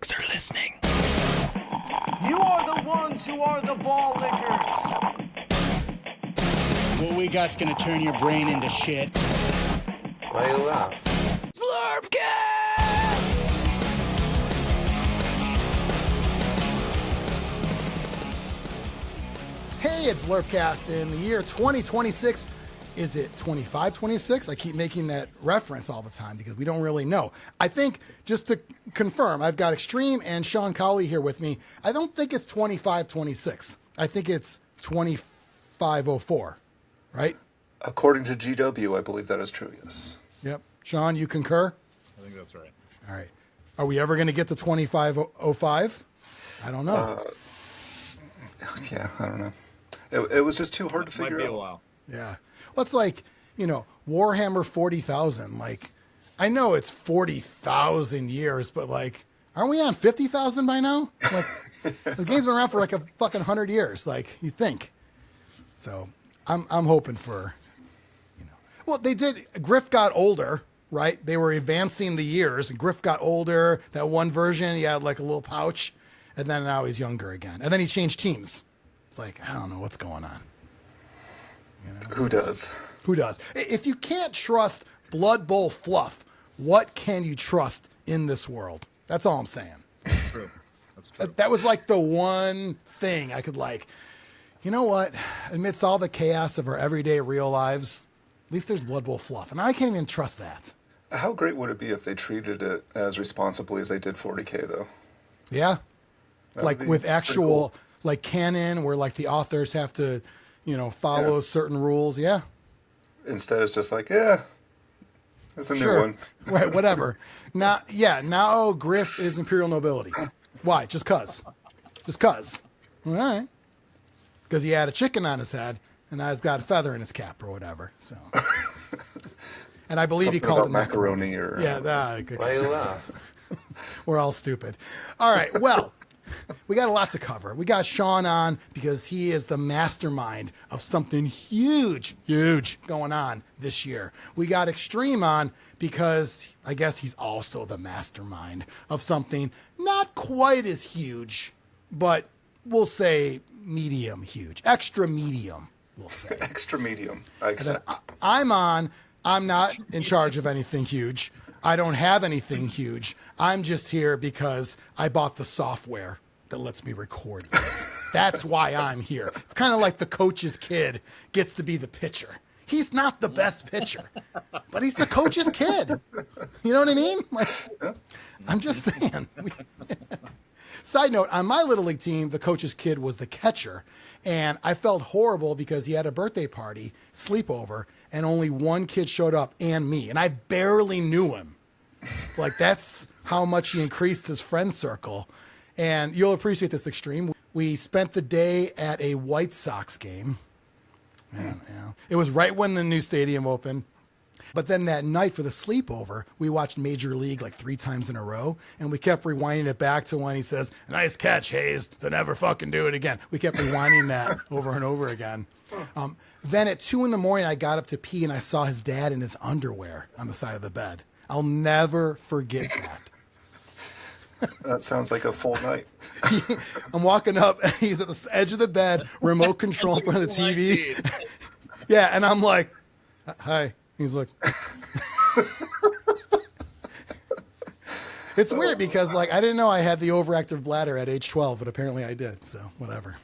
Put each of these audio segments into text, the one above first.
dogs are listening. You are the ones who are the ball lickers. What we got's gonna turn your brain into shit. Why you laugh? Zlurpcast! Hey, it's Zlurpcast in the year 2026. Is it 2526? I keep making that reference all the time because we don't really know. I think, just to confirm, I've got Xtreme and Sean Cowley here with me. I don't think it's 2526. I think it's 2504, right? According to GW, I believe that is true, yes. Yep. Sean, you concur? I think that's right. All right. Are we ever going to get to 2505? I don't know. Yeah, I don't know. It was just too hard to figure Might be out. a while. Yeah. Well, it's like, Warhammer 40,000. Like, I know it's 40,000 years, but like, aren't we on 50,000 by now? Like, the game's been around for like a fucking 100 years. Like, you think. So, I'm hoping for, Well, they did. Griff got older, right? They were advancing the years, and Griff got older. That one version, he had like a little pouch, and then now he's younger again. And then he changed teams. It's like, I don't know what's going on. Who does? Who does? If you can't trust Blood Bowl fluff, what can you trust in this world? That's all I'm saying. That's true. That's true. That was like the one thing I could you know what? Amidst all the chaos of our everyday real lives, at least there's Blood Bowl fluff. And I can't even trust that. How great would it be if they treated it as responsibly as they did 40K, though? Yeah. That Like would be with pretty actual, cool. like canon, where like the authors have to, follow certain rules. Yeah. Instead, it's just like, yeah, it's a new one. Right, whatever. Now Griff is Imperial Nobility. Why? Just cuz. Just cuz. All right. Because he had a chicken on his head, and now he's got a feather in his cap or whatever. So, and I believe he Something called it about macaroni or... Yeah, Why you laugh? we're all stupid. All right, well, we got a lot to cover. We got Sean on because he is the mastermind of something huge going on this year. We got Xtreme on because I guess he's also the mastermind of something not quite as huge, but we'll say medium huge, extra medium, we'll say. Extra medium. I accept. I'm not in charge of anything huge. I don't have anything huge. I'm just here because I bought the software that lets me record this. That's why I'm here. It's kind of like the coach's kid gets to be the pitcher. He's not the best pitcher, but he's the coach's kid. You know what I mean? Like, I'm just saying. Side note, on my Little League team, the coach's kid was the catcher. And I felt horrible because he had a birthday party, sleepover, and only one kid showed up and me. And I barely knew him. Like, that's how much he increased his friend circle. And you'll appreciate this, Xtreme. We spent the day at a White Sox game. It was right when the new stadium opened. But then that night for the sleepover, we watched Major League like 3 times in a row. And we kept rewinding it back to when he says, "Nice catch, Hayes. To never fucking do it again." We kept rewinding that over and over again. Then at 2 a.m, I got up to pee and I saw his dad in his underwear on the side of the bed. I'll never forget that. That sounds like a full night. I'm walking up, and he's at the edge of the bed, remote control in front of the TV. Yeah, and I'm like, "Hi." He's like, it's weird because I didn't know I had the overactive bladder at age 12, but apparently I did. So whatever.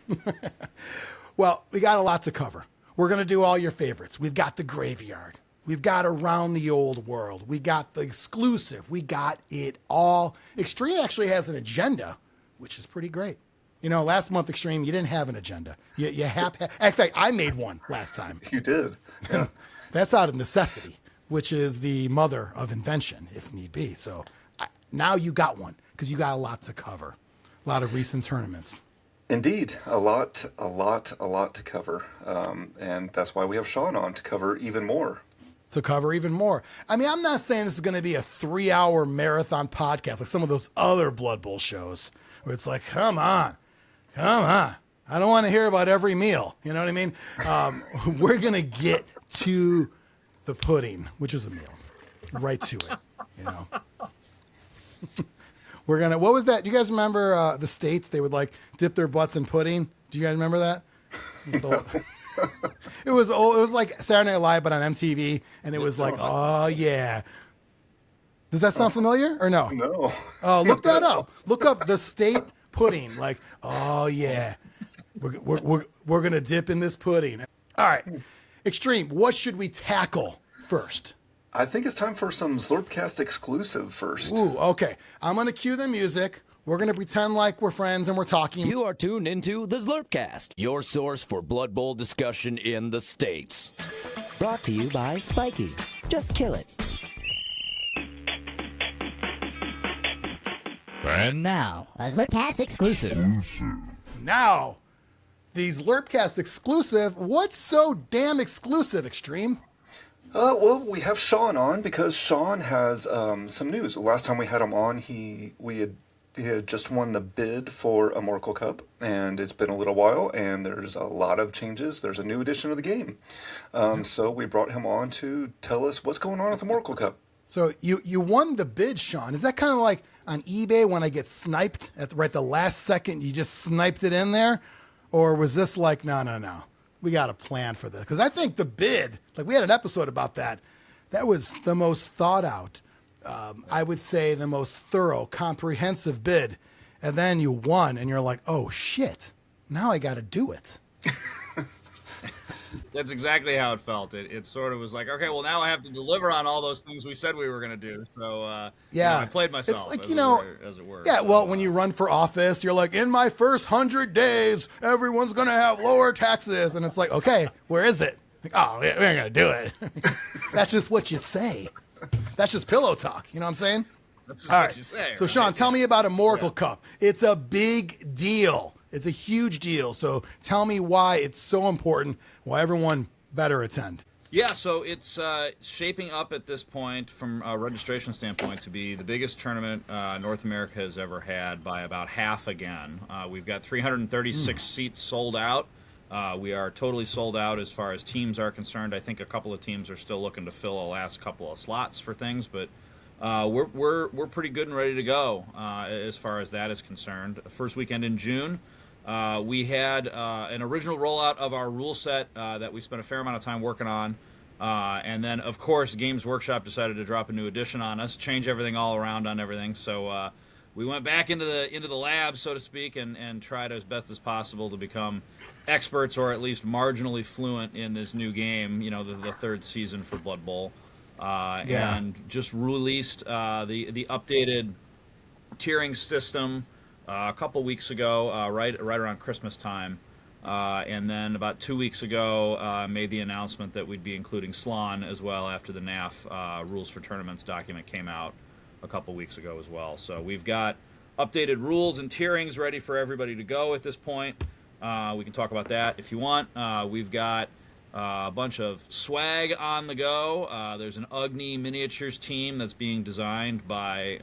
Well, we got a lot to cover. We're going to do all your favorites. We've got the graveyard. We've got Around the Old World. We got the exclusive. We got it all. Xtreme actually has an agenda, which is pretty great. Last month, Xtreme, you didn't have an agenda. You have. In fact, I made one last time. You did. Yeah. That's out of necessity, which is the mother of invention, if need be. So now you got one because you got a lot to cover, a lot of recent tournaments. Indeed, a lot to cover. And that's why we have Sean on to cover even more. I mean, I'm not saying this is going to be a 3-hour marathon podcast like some of those other Blood Bowl shows where it's like, come on. I don't want to hear about every meal. You know what I mean? We're going to get to the pudding, which is a meal, right to it. We're gonna. What was that? Do you guys remember the states? They would like dip their butts in pudding. Do you guys remember that? It was old. It was like Saturday Night Live, but on MTV, and it was like, oh yeah. Does that sound familiar or no? No. Oh, look that up. Look up the state pudding. Like, oh yeah, we're gonna dip in this pudding. All right, Xtreme. What should we tackle first? I think it's time for some Zlurpcast exclusive first. Ooh, okay. I'm gonna cue the music. We're gonna pretend like we're friends and we're talking. You are tuned into the Zlurpcast, your source for Blood Bowl discussion in the States. Brought to you by Spiky. Just kill it. And now, a Zlurpcast exclusive. Now, the Zlurpcast exclusive. What's so damn exclusive, Xtreme? Well, we have Sean on because Sean has some news. Last time we had him on, he had just won the bid for Amorical Cup, and it's been a little while, and there's a lot of changes. There's a new edition of the game. So we brought him on to tell us what's going on with Amorical Cup. So you won the bid, Sean. Is that kind of like on eBay when I get sniped at the last second, you just sniped it in there? Or was this like, no, we got a plan for this? Because I think the bid, like we had an episode about that. That was the most thought out, I would say the most thorough, comprehensive bid. And then you won and you're like, oh shit, now I got to do it. That's exactly how it felt. It sort of was like, okay, well, now I have to deliver on all those things we said we were going to do. So, yeah, I played myself, it's like, as it were. Yeah, so, well, when you run for office, you're like, in my first 100 days, everyone's going to have lower taxes. And it's like, okay, where is it? Like, oh, we ain't going to do it. That's just what you say. That's just pillow talk. You know what I'm saying? That's just all what right. you say. So, right? Sean, tell me about Amorical Cup. It's a big deal. It's a huge deal. So tell me why it's so important, why everyone better attend. Yeah, so it's shaping up at this point from a registration standpoint to be the biggest tournament North America has ever had by about half again. We've got 336 seats sold out. We are totally sold out as far as teams are concerned. I think a couple of teams are still looking to fill a last couple of slots for things, but we're pretty good and ready to go as far as that is concerned. First weekend in June. We had an original rollout of our rule set that we spent a fair amount of time working on. And then, of course, Games Workshop decided to drop a new edition on us, change everything all around on everything. So we went back into the lab, so to speak, and tried as best as possible to become experts or at least marginally fluent in this new game, the third season for Blood Bowl. And just released the updated tiering system a couple weeks ago, right around Christmas time, and then about 2 weeks ago, made the announcement that we'd be including Slan as well after the NAF Rules for Tournaments document came out a couple weeks ago as well. So we've got updated rules and tierings ready for everybody to go at this point. We can talk about that if you want. We've got a bunch of swag on the go. There's an Ugni miniatures team that's being designed by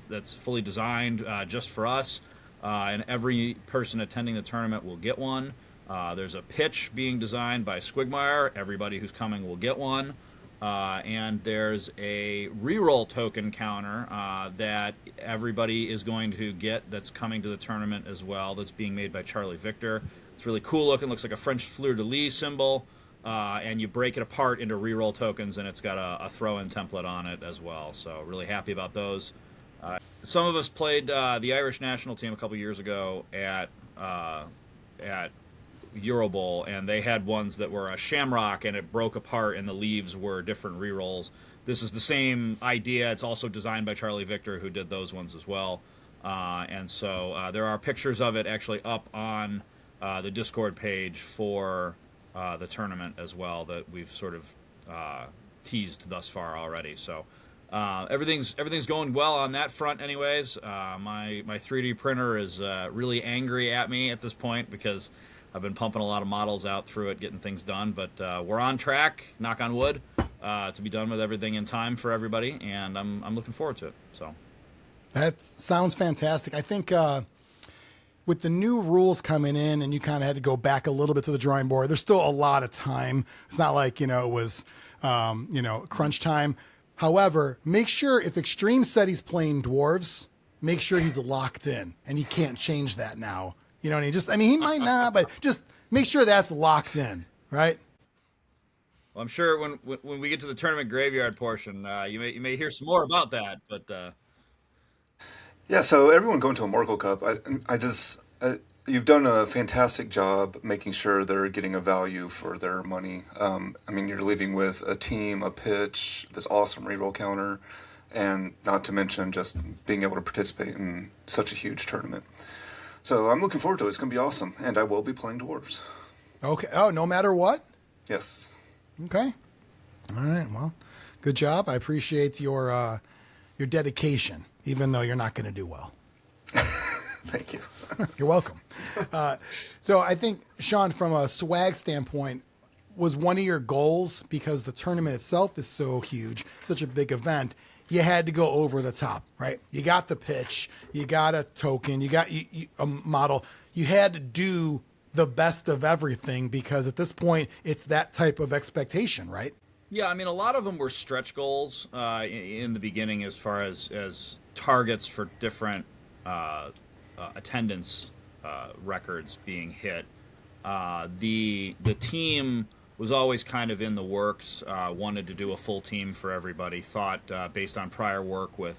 that's fully designed just for us, and every person attending the tournament will get one. There's a pitch being designed by Squigmire. Everybody who's coming will get one. And there's a reroll token counter that everybody is going to get that's coming to the tournament as well, that's being made by Charlie Victor. It's really cool looking. Looks like a French fleur-de-lis symbol, and you break it apart into reroll tokens, and it's got a throw-in template on it as well. So really happy about those. Some of us played the Irish national team a couple years ago at Euro Bowl, and they had ones that were a shamrock, and it broke apart, and the leaves were different rerolls. This is the same idea. It's also designed by Charlie Victor, who did those ones as well. And so there are pictures of it actually up on the Discord page for the tournament as well that we've sort of teased thus far already. So everything's going well on that front anyways. My 3D printer is really angry at me at this point because I've been pumping a lot of models out through it, getting things done. But we're on track, knock on wood, to be done with everything in time for everybody, and I'm looking forward to it. So that sounds fantastic. I think with the new rules coming in and you kind of had to go back a little bit to the drawing board, there's still a lot of time. It's not like, it was, crunch time. However, make sure if Xtreme said he's playing Dwarves, make sure he's locked in, and he can't change that now. You know what I mean? He might not, but just make sure that's locked in, right? Well, I'm sure when we get to the tournament graveyard portion, you may hear some more about that. But Yeah, so everyone going to Amorical Cup, you've done a fantastic job making sure they're getting a value for their money. I mean, you're leaving with a team, a pitch, this awesome reroll counter, and not to mention just being able to participate in such a huge tournament. So I'm looking forward to it. It's going to be awesome, and I will be playing Dwarves. Okay. Oh, no matter what? Yes. Okay. All right. Well, good job. I appreciate your dedication, even though you're not going to do well. Thank you. You're welcome. So I think, Sean, from a swag standpoint, was one of your goals, because the tournament itself is so huge, such a big event, you had to go over the top, right? You got the pitch, you got a token, you got a model. You had to do the best of everything, because at this point, it's that type of expectation, right? yeah, I mean, a lot of them were stretch goals in the beginning, as far as targets for different attendance records being hit. The team was always kind of in the works. Wanted to do a full team for everybody. Thought based on prior work with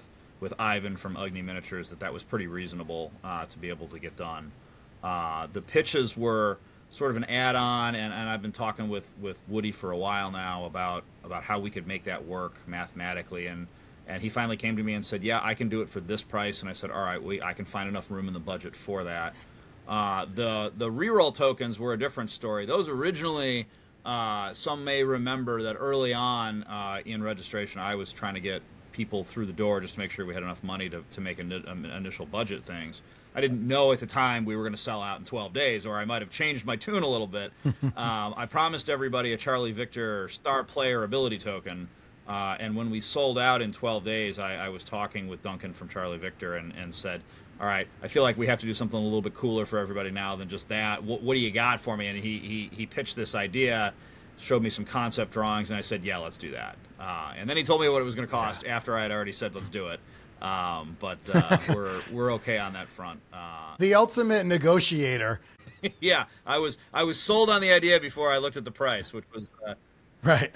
Ivan from Ugly Miniatures that was pretty reasonable to be able to get done. The pitches were sort of an add-on, and I've been talking with Woody for a while now about how we could make that work mathematically, and he finally came to me and said, yeah, I can do it for this price. And I said, all right, I can find enough room in the budget for that. The reroll tokens were a different story. Those originally, some may remember that early on in registration, I was trying to get people through the door just to make sure we had enough money to make initial budget things. I didn't know at the time we were going to sell out in 12 days, or I might have changed my tune a little bit. I promised everybody a Charlie Victor star player ability token, and when we sold out in 12 days, I was talking with Duncan from Charlie Victor and said, all right, I feel like we have to do something a little bit cooler for everybody now than just that. What do you got for me? And he pitched this idea, showed me some concept drawings, and I said, yeah, let's do that. And then he told me what it was going to cost after I had already said, let's do it. But we're okay on that front. The ultimate negotiator. Yeah, I was sold on the idea before I looked at the price, which was right.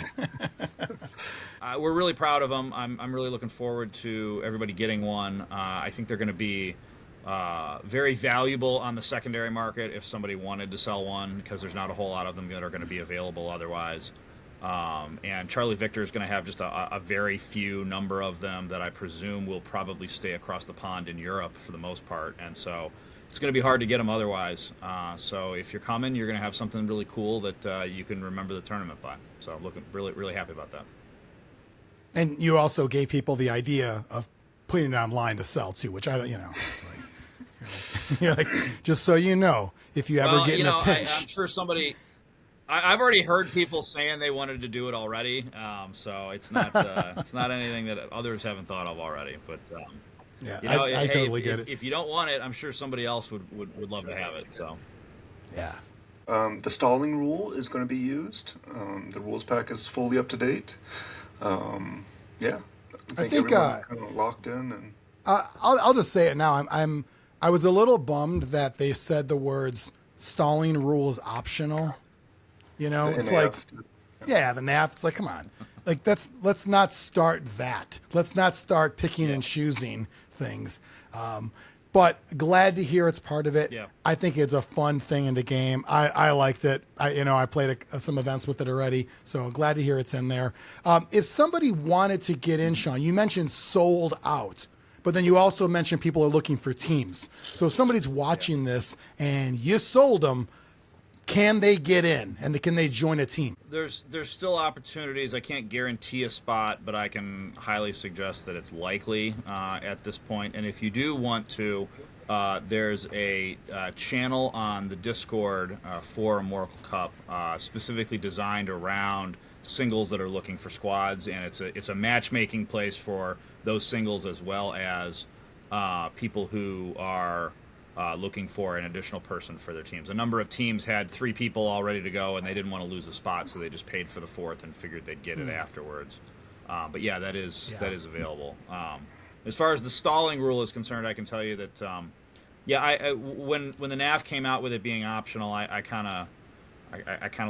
We're really proud of them. I'm really looking forward to everybody getting one. I think they're going to be very valuable on the secondary market if somebody wanted to sell one, because there's not a whole lot of them that are going to be available otherwise. And Charlie Victor is going to have just a very few number of them that I presume will probably stay across the pond in Europe for the most part. And so it's going to be hard to get them otherwise. So if you're coming, you're going to have something really cool that you can remember the tournament by. So I'm looking really happy about that. And you also gave people the idea of putting it online to sell too, which I don't, it's like, you're like, just so you know, if you ever get in a pinch. I'm sure somebody... I've already heard people saying they wanted to do it already, so it's not anything that others haven't thought of already. But yeah, I totally get it. If you don't want it, I'm sure somebody else would love to have it. So yeah, the stalling rule is going to be used. The rules pack is fully up to date. Yeah, I think everyone's kind of locked in. And I'll just say it now. I was a little bummed that they said the words "stalling rule is optional." It's like, yeah, the NAF. It's like, come on, like let's not start that. Let's not start picking and choosing things. But glad to hear it's part of it. Yeah. I think it's a fun thing in the game. I liked it. I played some events with it already, so glad to hear it's in there. If somebody wanted to get in, Sean, you mentioned sold out, but then you also mentioned people are looking for teams. So if somebody's watching this and you sold them, can they get in, and can they join a team? there's still opportunities. I can't guarantee a spot, but I can highly suggest that it's likely at this point. And if you do want to, there's a channel on the Discord for Amorical Cup specifically designed around singles that are looking for squads, and it's a matchmaking place for those singles as well as people who are looking for an additional person for their teams. A number of teams had 3 people all ready to go, and they didn't want to lose a spot, so they just paid for the 4th and figured they'd get it afterwards. But yeah, that is available. As far as the stalling rule is concerned, I can tell you that, when the NAF came out with it being optional, I kind of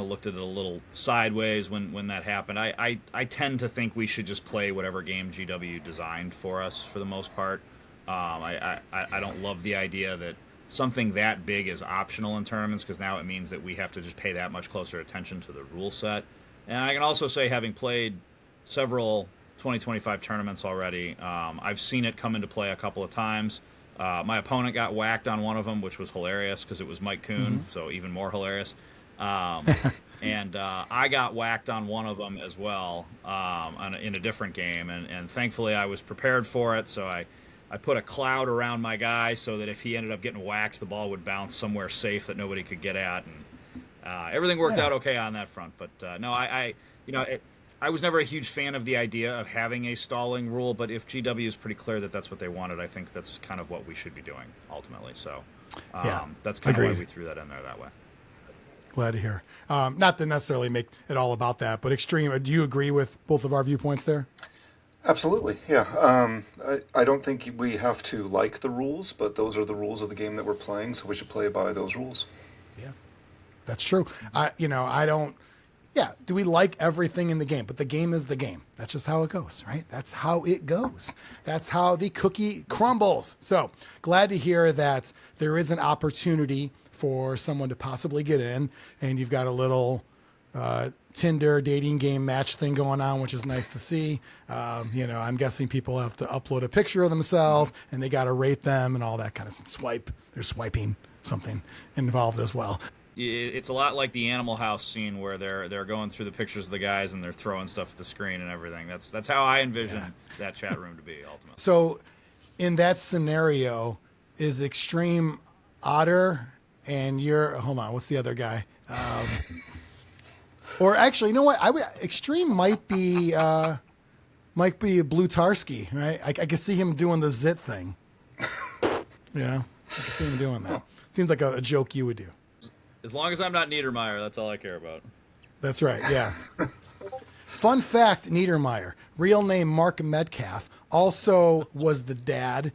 looked at it a little sideways when that happened. I tend to think we should just play whatever game GW designed for us for the most part. I don't love the idea that something that big is optional in tournaments, because now it means that we have to just pay that much closer attention to the rule set. And I can also say, having played several 2025 tournaments already, I've seen it come into play a couple of times. My opponent got whacked on one of them, which was hilarious because it was Mike Kuhn, so even more hilarious. And I got whacked on one of them as well in a different game, and thankfully I was prepared for it, so I put a cloud around my guy so that if he ended up getting whacked, the ball would bounce somewhere safe that nobody could get at, and everything worked out okay on that front. But no, I was never a huge fan of the idea of having a stalling rule, but if GW is pretty clear that that's what they wanted, I think that's kind of what we should be doing ultimately. So that's kind of why we threw that in there that way. Glad to hear. Not to necessarily make it all about that, but Xtreme, do you agree with both of our viewpoints there? Absolutely, yeah. I don't think we have to like the rules, but those are the rules of the game that we're playing, so we should play by those rules. Yeah, that's true. Do we like everything in the game? But the game is the game. That's just how it goes, right? That's how it goes. That's how the cookie crumbles. So glad to hear that there is an opportunity for someone to possibly get in, and you've got a little Tinder dating game match thing going on, which is nice to see. I'm guessing people have to upload a picture of themselves, and they got to rate them and all that kind of swipe. They're swiping something involved as well. It's a lot like the Animal House scene where they're going through the pictures of the guys and they're throwing stuff at the screen and everything. That's how I envision that chat room to be ultimately. So, in that scenario, is Xtreme Otter and hold on, what's the other guy? Or actually, you know what? Xtreme might be Blue Tarski, right? I can see him doing the zit thing. I can see him doing that. Seems like a joke you would do. As long as I'm not Niedermeyer, that's all I care about. That's right, yeah. Fun fact, Niedermeyer, real name Mark Metcalf, also was the dad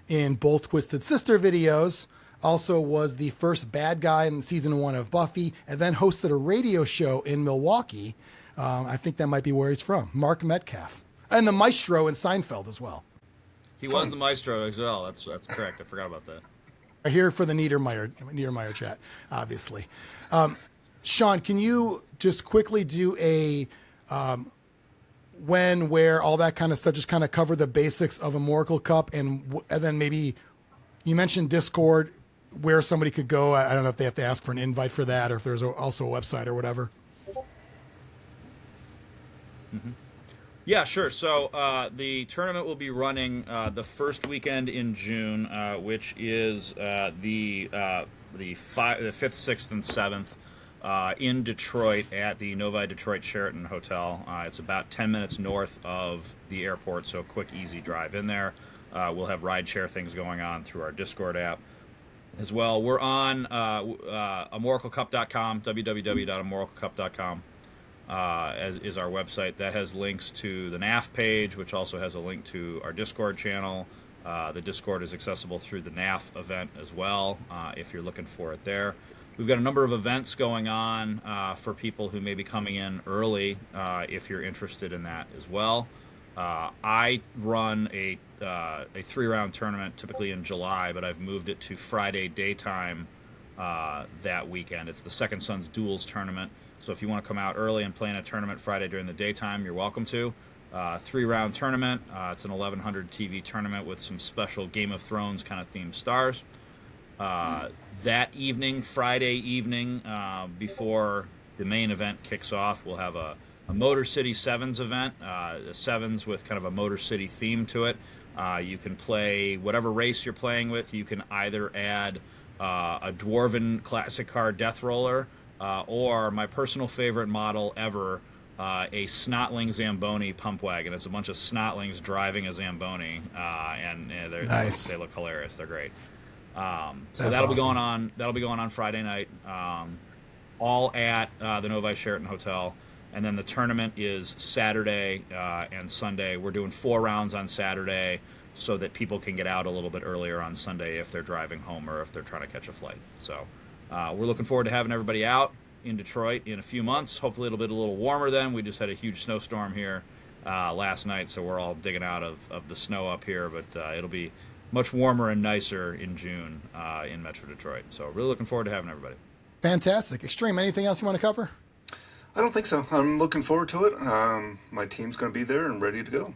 in both Twisted Sister videos, also was the first bad guy in season 1 of Buffy, and then hosted a radio show in Milwaukee. I think that might be where he's from, Mark Metcalf. And the maestro in Seinfeld as well. He was the maestro as well. That's correct. I forgot about that. Here for the Niedermeyer chat, obviously. Sean, can you just quickly do a when, where, all that kind of stuff, just kind of cover the basics of Amorical Cup, and then maybe you mentioned Discord, where somebody could go. I don't know if they have to ask for an invite for that, or if there's also a website or whatever. Mm-hmm. Yeah, sure. So the tournament will be running the first weekend in June, which is the 5th, 6th, and 7th in Detroit at the Novi Detroit Sheraton Hotel. It's about 10 minutes north of the airport, so quick, easy drive in there. We'll have ride-share things going on through our Discord app as well. We're on amoricalcup.com, www.amoricalcup.com. Is our website. That has links to the NAF page, which also has a link to our Discord channel. The Discord is accessible through the NAF event as well, if you're looking for it there. We've got a number of events going on for people who may be coming in early, if you're interested in that as well. I run a 3-round tournament typically in July, but I've moved it to Friday daytime that weekend. It's the Second Sons Duels tournament. So if you want to come out early and play in a tournament Friday during the daytime, you're welcome to. 3-round tournament. It's an 1100 TV tournament with some special Game of Thrones kind of themed stars. That evening, Friday evening, before the main event kicks off, we'll have a Motor City Sevens event. The Sevens with kind of a Motor City theme to it. You can play whatever race you're playing with. You can either add a Dwarven Classic Car Death Roller, or my personal favorite model ever, a Snotling Zamboni pump wagon. It's a bunch of Snotlings driving a Zamboni, and nice. They look hilarious. They're great. So that'll awesome. be going on. That'll be going on Friday night, all at the Novi Sheraton Hotel, and then the tournament is Saturday and Sunday. We're doing 4 rounds on Saturday, so that people can get out a little bit earlier on Sunday if they're driving home or if they're trying to catch a flight. So we're looking forward to having everybody out in Detroit in a few months. Hopefully it'll be a little warmer then. We just had a huge snowstorm here last night, so we're all digging out of the snow up here, but it'll be much warmer and nicer in June in Metro Detroit. So really looking forward to having everybody. Fantastic. Xtreme, anything else you want to cover? I don't think so. I'm looking forward to it. My team's going to be there and ready to go.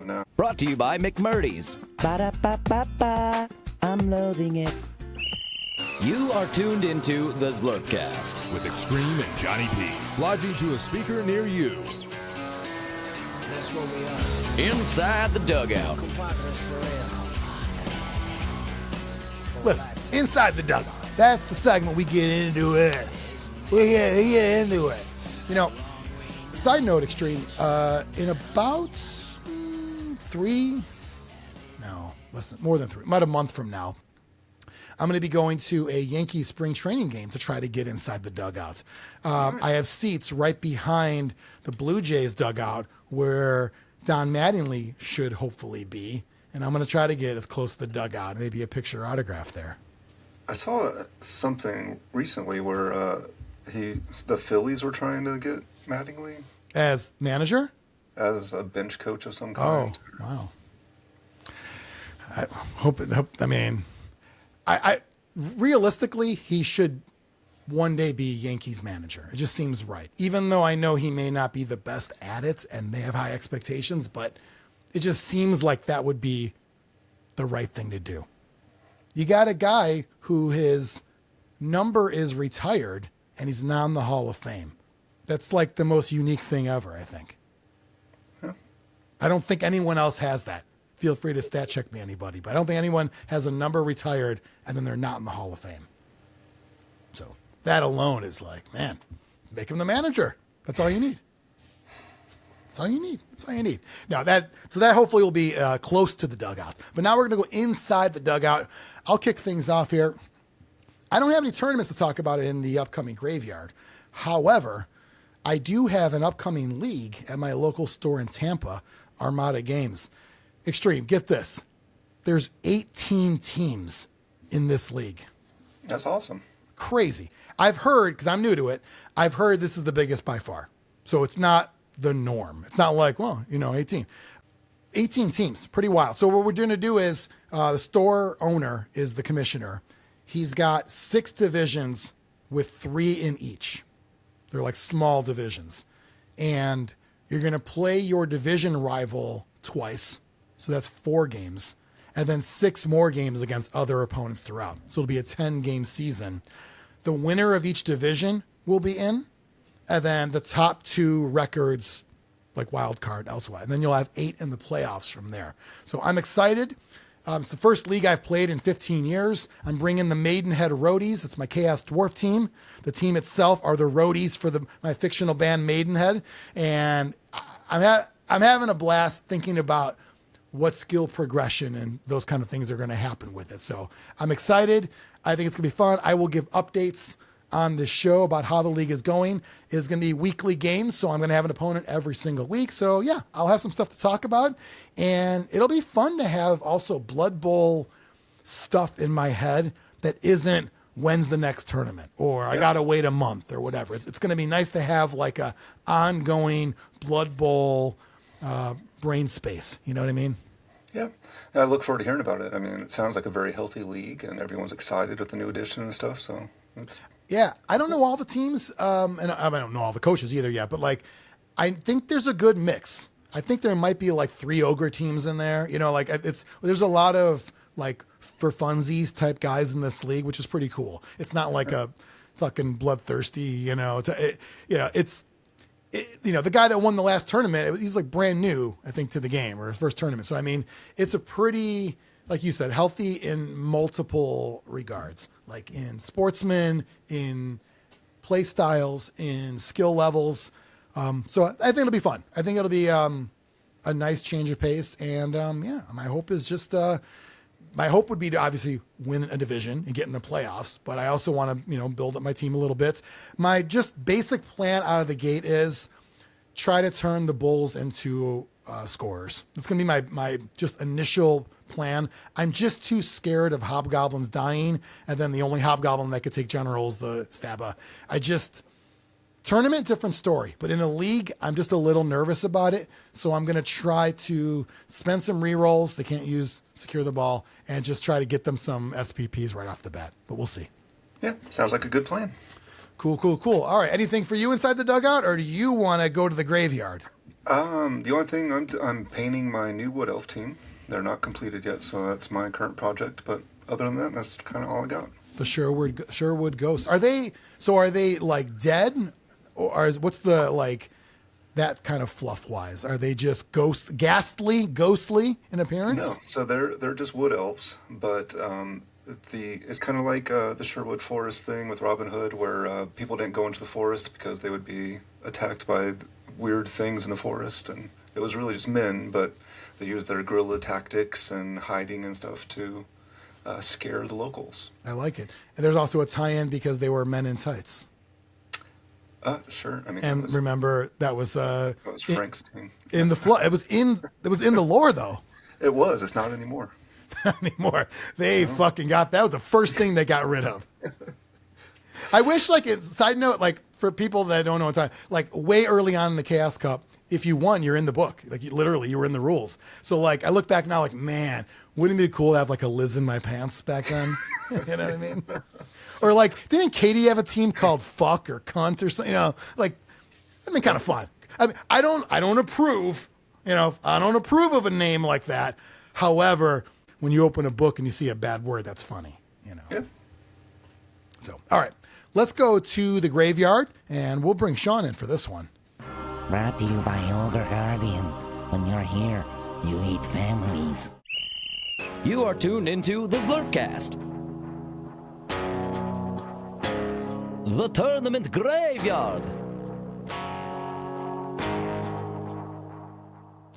Now. Brought to you by McMurdy's. Ba-da-ba-ba-ba. I'm loathing it. You are tuned into the Zlurpcast with Xtreme and Jonny P. Lodging to a speaker near you. That's what we are. Inside the dugout. Listen, Inside the Dugout. That's the segment we get into it. We get into it. You know, side note, Xtreme, in about more than three, about a month from now, I'm going to be going to a Yankee spring training game to try to get inside the dugout. I have seats right behind the Blue Jays dugout where Don Mattingly should hopefully be, and I'm going to try to get as close to the dugout, maybe a picture autograph there. I saw something recently where the Phillies were trying to get Mattingly As manager? as a bench coach of some kind. Oh, wow. I realistically, he should one day be Yankees manager. It just seems right. Even though I know he may not be the best at it and they have high expectations, but it just seems like that would be the right thing to do. You got a guy who his number is retired and he's now in the Hall of Fame. That's like the most unique thing ever, I think. Yeah. I don't think anyone else has that. Feel free to stat check me, anybody, but I don't think anyone has a number retired and then they're not in the Hall of Fame. So that alone is like, man, make him the manager. That's all you need. That's all you need. That's all you need. Now that hopefully will be close to the dugout. But now we're going to go inside the dugout. I'll kick things off here. I don't have any tournaments to talk about in the upcoming graveyard. However, I do have an upcoming league at my local store in Tampa, Armada Games. Xtreme, get this. There's 18 teams in this league. That's awesome. Crazy. I've heard, because I'm new to it, I've heard this is the biggest by far. So it's not the norm. It's not like, 18. 18 teams, pretty wild. So what we're going to do is the store owner is the commissioner. He's got 6 divisions with 3 in each. They're like small divisions. And you're going to play your division rival twice. So that's 4 games. And then 6 more games against other opponents throughout. So it'll be a 10-game season. The winner of each division will be in. And then the top 2 records, like wild card elsewhere. And then you'll have 8 in the playoffs from there. So I'm excited. It's the first league I've played in 15 years. I'm bringing the Maidenhead Roadies. It's my Chaos Dwarf team. The team itself are the roadies for my fictional band Maidenhead. And I'm having a blast thinking about what skill progression and those kind of things are going to happen with it. So I'm excited. I think it's going to be fun. I will give updates on this show about how the league is going. It's going to be weekly games, so I'm going to have an opponent every single week. So yeah, I'll have some stuff to talk about, and it'll be fun to have also Blood Bowl stuff in my head that isn't when's the next tournament or I got to wait a month or whatever. It's going to be nice to have like a ongoing Blood Bowl brain space. You know what I mean? Yeah. I look forward to hearing about it. I mean, it sounds like a very healthy league, and everyone's excited with the new addition and stuff. So yeah, I don't know all the teams, and I don't know all the coaches either yet, but like, I think there's a good mix. I think there might be like 3 ogre teams in there. You know, like there's a lot of like for funsies type guys in this league, which is pretty cool. It's not like a fucking bloodthirsty, the guy that won the last tournament, he's like brand new, I think, to the game or his first tournament. So, I mean, it's a pretty, like you said, healthy in multiple regards, like in sportsmen, in play styles, in skill levels. So I think it'll be fun. I think it'll be a nice change of pace. And my hope is just, my hope would be to obviously win a division and get in the playoffs, but I also want to, build up my team a little bit. My just basic plan out of the gate is try to turn the Bulls into scorers. It's going to be my just initial plan. I'm just too scared of hobgoblins dying, and then the only hobgoblin that could take general is the Stabba. Tournament, different story, but in a league, I'm just a little nervous about it. So I'm going to try to spend some rerolls. They can't use secure the ball, and just try to get them some SPPs right off the bat. But we'll see. Yeah, sounds like a good plan. Cool. All right, anything for you inside the dugout, or do you want to go to the graveyard? The only thing I'm painting my new Wood Elf team. They're not completed yet, so that's my current project. But other than that, that's kind of all I got. The Sherwood Ghosts. Are they like dead? Or what's the, like, that kind of fluff wise? Are they just ghostly in appearance? No, so they're just wood elves, but it's kind of like the Sherwood Forest thing with Robin Hood, where people didn't go into the forest because they would be attacked by weird things in the forest, and it was really just men, but they used their guerrilla tactics and hiding and stuff to scare the locals. I like it. And there's also a tie-in because they were men in tights. Sure. I mean, remember that was Frank's team. In the flood. It was in the lore though. It was. It's not anymore. Not anymore. They fucking got that was the first thing they got rid of. I wish, like, side note, like for people that don't know what time, like way early on in the Chaos Cup, if you won, you're in the book. Like literally, you were in the rules. So like, I look back now, like, man, wouldn't it be cool to have like a Liz in my pants back then? You know what I mean? Or like, didn't Katie have a team called Fuck or Cunt or something? You know, like, that'd be kind of fun. I mean, I don't approve. You know, I don't approve of a name like that. However, when you open a book and you see a bad word, that's funny. You know. Yeah. So, all right, let's go to the graveyard, and we'll bring Sean in for this one. Brought to you by Older Guardian. When you're here, you eat families. You are tuned into the Zlurpcast. The Tournament Graveyard.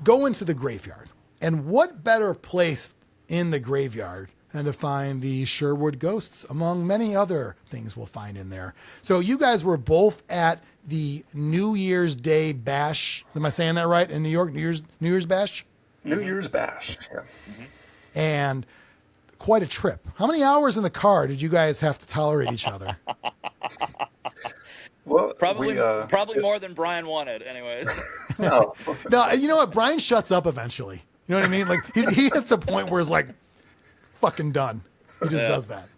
Go into the graveyard. And what better place in the graveyard than to find the Sherwood Ghosts, among many other things we'll find in there. So you guys were both at the New Year's Day Bash. Am I saying that right? In New York, New Year's Bash? New Year's Bash, yeah. Mm-hmm. And quite a trip. How many hours in the car did you guys have to tolerate each other? Well, probably more than Brian wanted, anyways. No, you know what? Brian shuts up eventually. You know what I mean? Like he hits a point where it's like, fucking done. He just does that.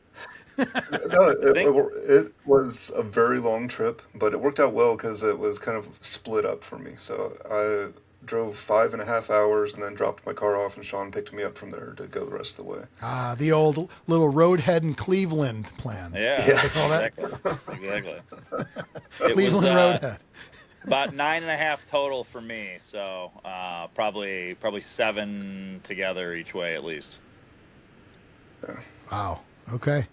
No, it was a very long trip, but it worked out well because it was kind of split up for me. So I drove 5.5 hours and then dropped my car off, and Sean picked me up from there to go the rest of the way. Ah, the old little Roadhead in Cleveland plan. Yeah, exactly. Cleveland Roadhead. About 9.5 total for me, so probably 7 together each way at least. Yeah. Wow. Okay.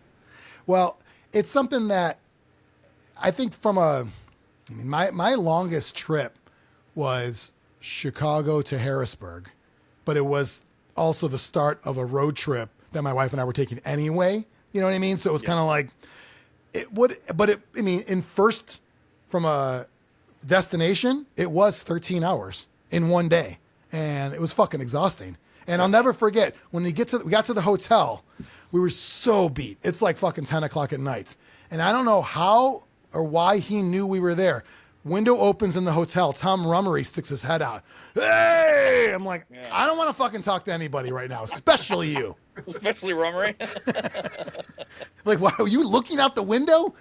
Well, it's something that I think my longest trip was Chicago to Harrisburg, but it was also the start of a road trip that my wife and I were taking anyway. You know what I mean? So it was kind of like from a destination, it was 13 hours in one day, and it was fucking exhausting. And I'll never forget when we got to the hotel, we were so beat. It's like fucking 10 o'clock at night. And I don't know how or why he knew we were there. Window opens in the hotel. Tom Rummery sticks his head out. Hey! I'm like, I don't want to fucking talk to anybody right now, especially you. Especially Rummery? Like, why are you looking out the window?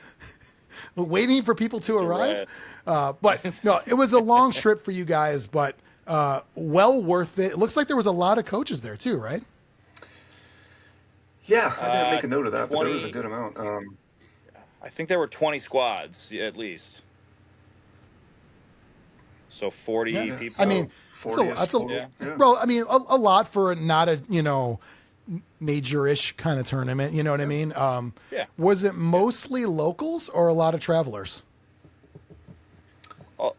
Waiting for people to arrive? Right. But no, it was a long trip for you guys, but well worth it. It looks like there was a lot of coaches there too, right? Yeah, I didn't make a note of that, but there was a good amount. I think there were 20 squads at least. So 40 people. I mean, well, I mean, a lot for not a, major-ish kind of tournament. You know what I mean? Was it mostly locals or a lot of travelers?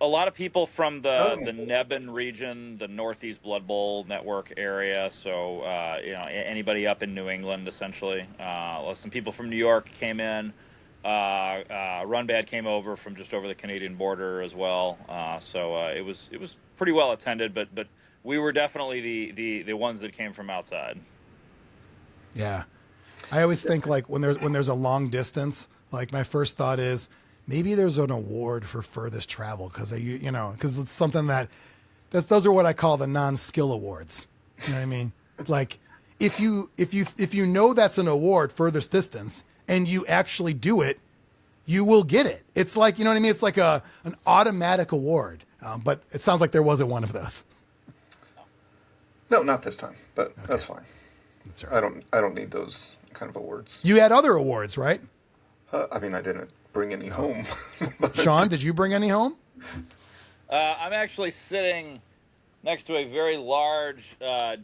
A lot of people from the Nebben region, the Northeast Blood Bowl network area. So, anybody up in New England, essentially. Some people from New York came in. Run Bad came over from just over the Canadian border as well. So it was pretty well attended, but we were definitely the ones that came from outside. Yeah. I always think like when there's a long distance, like my first thought is maybe there's an award for furthest travel because it's something those are what I call the non-skill awards. You know what I mean? Like if you know that's an award, furthest distance, and you actually do it, you will get it. It's like, you know what I mean? It's like an automatic award. But it sounds like there wasn't one of those. No, not this time, but okay. That's fine. That's right. I don't need those kind of awards. You had other awards, right? I mean, I didn't bring any home. Sean, did you bring any home? I'm actually sitting next to a very large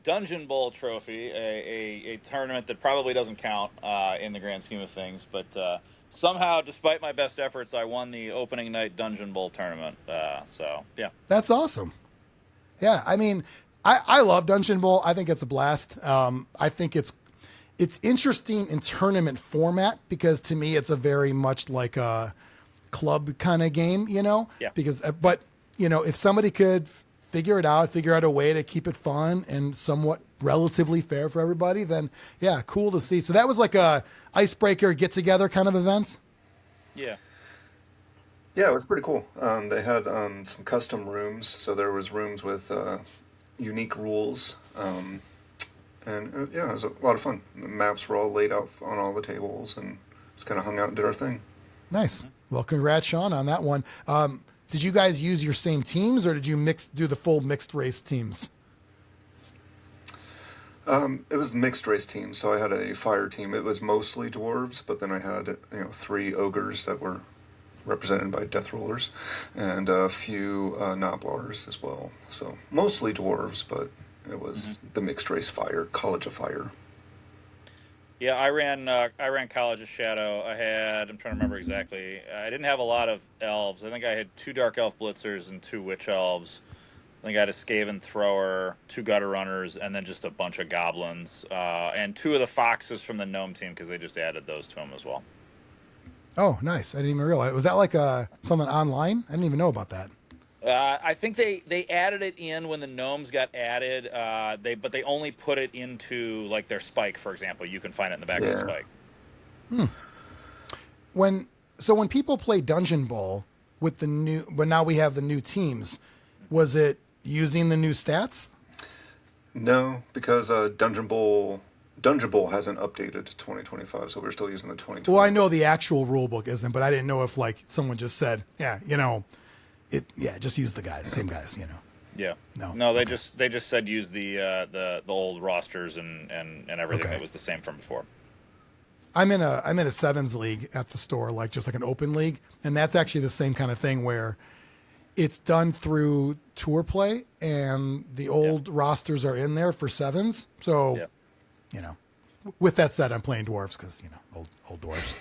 Dungeon Bowl trophy, a tournament that probably doesn't count in the grand scheme of things, but somehow, despite my best efforts, I won the opening night Dungeon Bowl tournament. So, yeah. That's awesome. Yeah, I mean, I love Dungeon Bowl. I think it's a blast. I think it's interesting in tournament format because to me it's a very much like a club kind of game, you know? Yeah. But if somebody could figure out a way to keep it fun and somewhat relatively fair for everybody, then yeah, cool to see. So that was like a icebreaker get together kind of events. Yeah. Yeah, it was pretty cool. They had some custom rooms, so there was rooms with unique rules. Yeah, it was a lot of fun. The maps were all laid out on all the tables and just kind of hung out and did our thing. Nice. Well, congrats, Sean, on that one. Did you guys use your same teams or did you do the full mixed race teams? It was mixed race teams, so I had a fire team. It was mostly dwarves, but then I had 3 ogres that were represented by death rulers and a few Nobblars as well. So mostly dwarves, but it was the mixed race fire, College of Fire. Yeah, I ran College of Shadow. I'm trying to remember exactly. I didn't have a lot of elves. I think I had 2 Dark Elf Blitzers and 2 Witch Elves. I think I had a Skaven Thrower, 2 Gutter Runners, and then just a bunch of Goblins. And 2 of the Foxes from the Gnome team because they just added those to them as well. Oh, nice. I didn't even realize. Was that like something online? I didn't even know about that. I think they added it in when the gnomes got added. But they only put it into like their spike, for example. You can find it in the back of the spike. When people play Dungeon Bowl with but now we have the new teams, was it using the new stats? No, because Dungeon Bowl hasn't updated to 2025, so we're still using the 2020. Well, I know the actual rule book isn't, but I didn't know if like someone just said, just use the guys, same guys, Yeah. No. They just said use the old rosters and everything that was the same from before. I'm in a sevens league at the store, like just like an open league, and that's actually the same kind of thing where it's done through tour play and the old rosters are in there for sevens. So, with that said, I'm playing dwarves because old dwarves.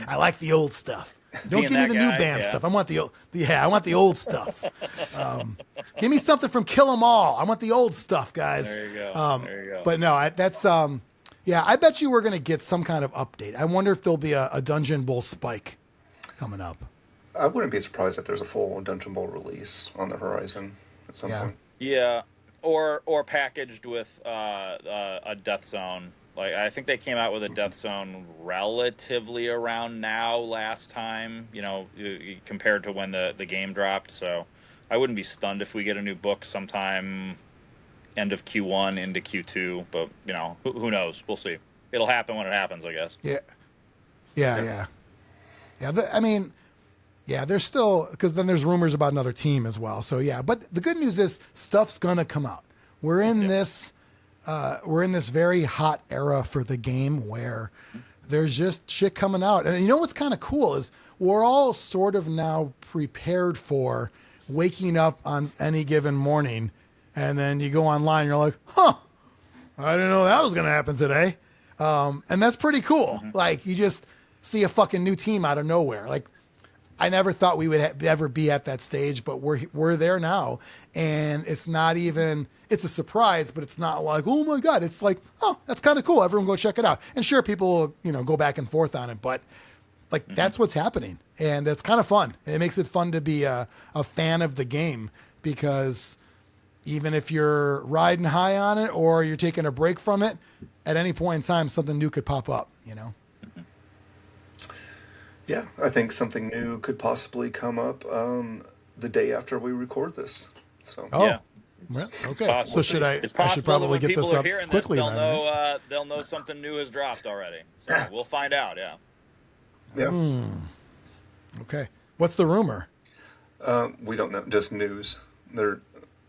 I like the old stuff. Don't give me the new band stuff. I want the old stuff. Give me something from Kill 'Em All. I want the old stuff, guys. There you go. There you go. But no, I bet you we're going to get some kind of update. I wonder if there'll be a Dungeon Bowl spike coming up. I wouldn't be surprised if there's a full Dungeon Bowl release on the horizon at some point. Yeah, or packaged with a Death Zone. Like I think they came out with a Death Zone relatively around now last time, compared to when the game dropped. So I wouldn't be stunned if we get a new book sometime end of Q1 into Q2. But who knows? We'll see. It'll happen when it happens, I guess. Yeah. There's still because then there's rumors about another team as well. So but the good news is stuff's gonna come out. We're in this very hot era for the game where there's just shit coming out. And what's kind of cool is we're all sort of now prepared for waking up on any given morning and then you go online and you're like, I didn't know that was going to happen today. And that's pretty cool. Like you just see a fucking new team out of nowhere. Like I never thought we would ever be at that stage, but we're there now. And it's not even, it's a surprise, but it's not like, oh my God, it's like, oh, that's kind of cool. Everyone go check it out. And sure, people will, go back and forth on it, but like that's what's happening. And it's kind of fun. And it makes it fun to be a fan of the game because even if you're riding high on it or you're taking a break from it, at any point in time, something new could pop up, you know? Yeah, I think something new could possibly come up the day after we record this. So yeah. Well, okay. So should I should probably get this up quickly they'll then. know they'll know something new has dropped already. So we'll find out. Yeah. Yeah. Okay. What's the rumor? We don't know. Just news.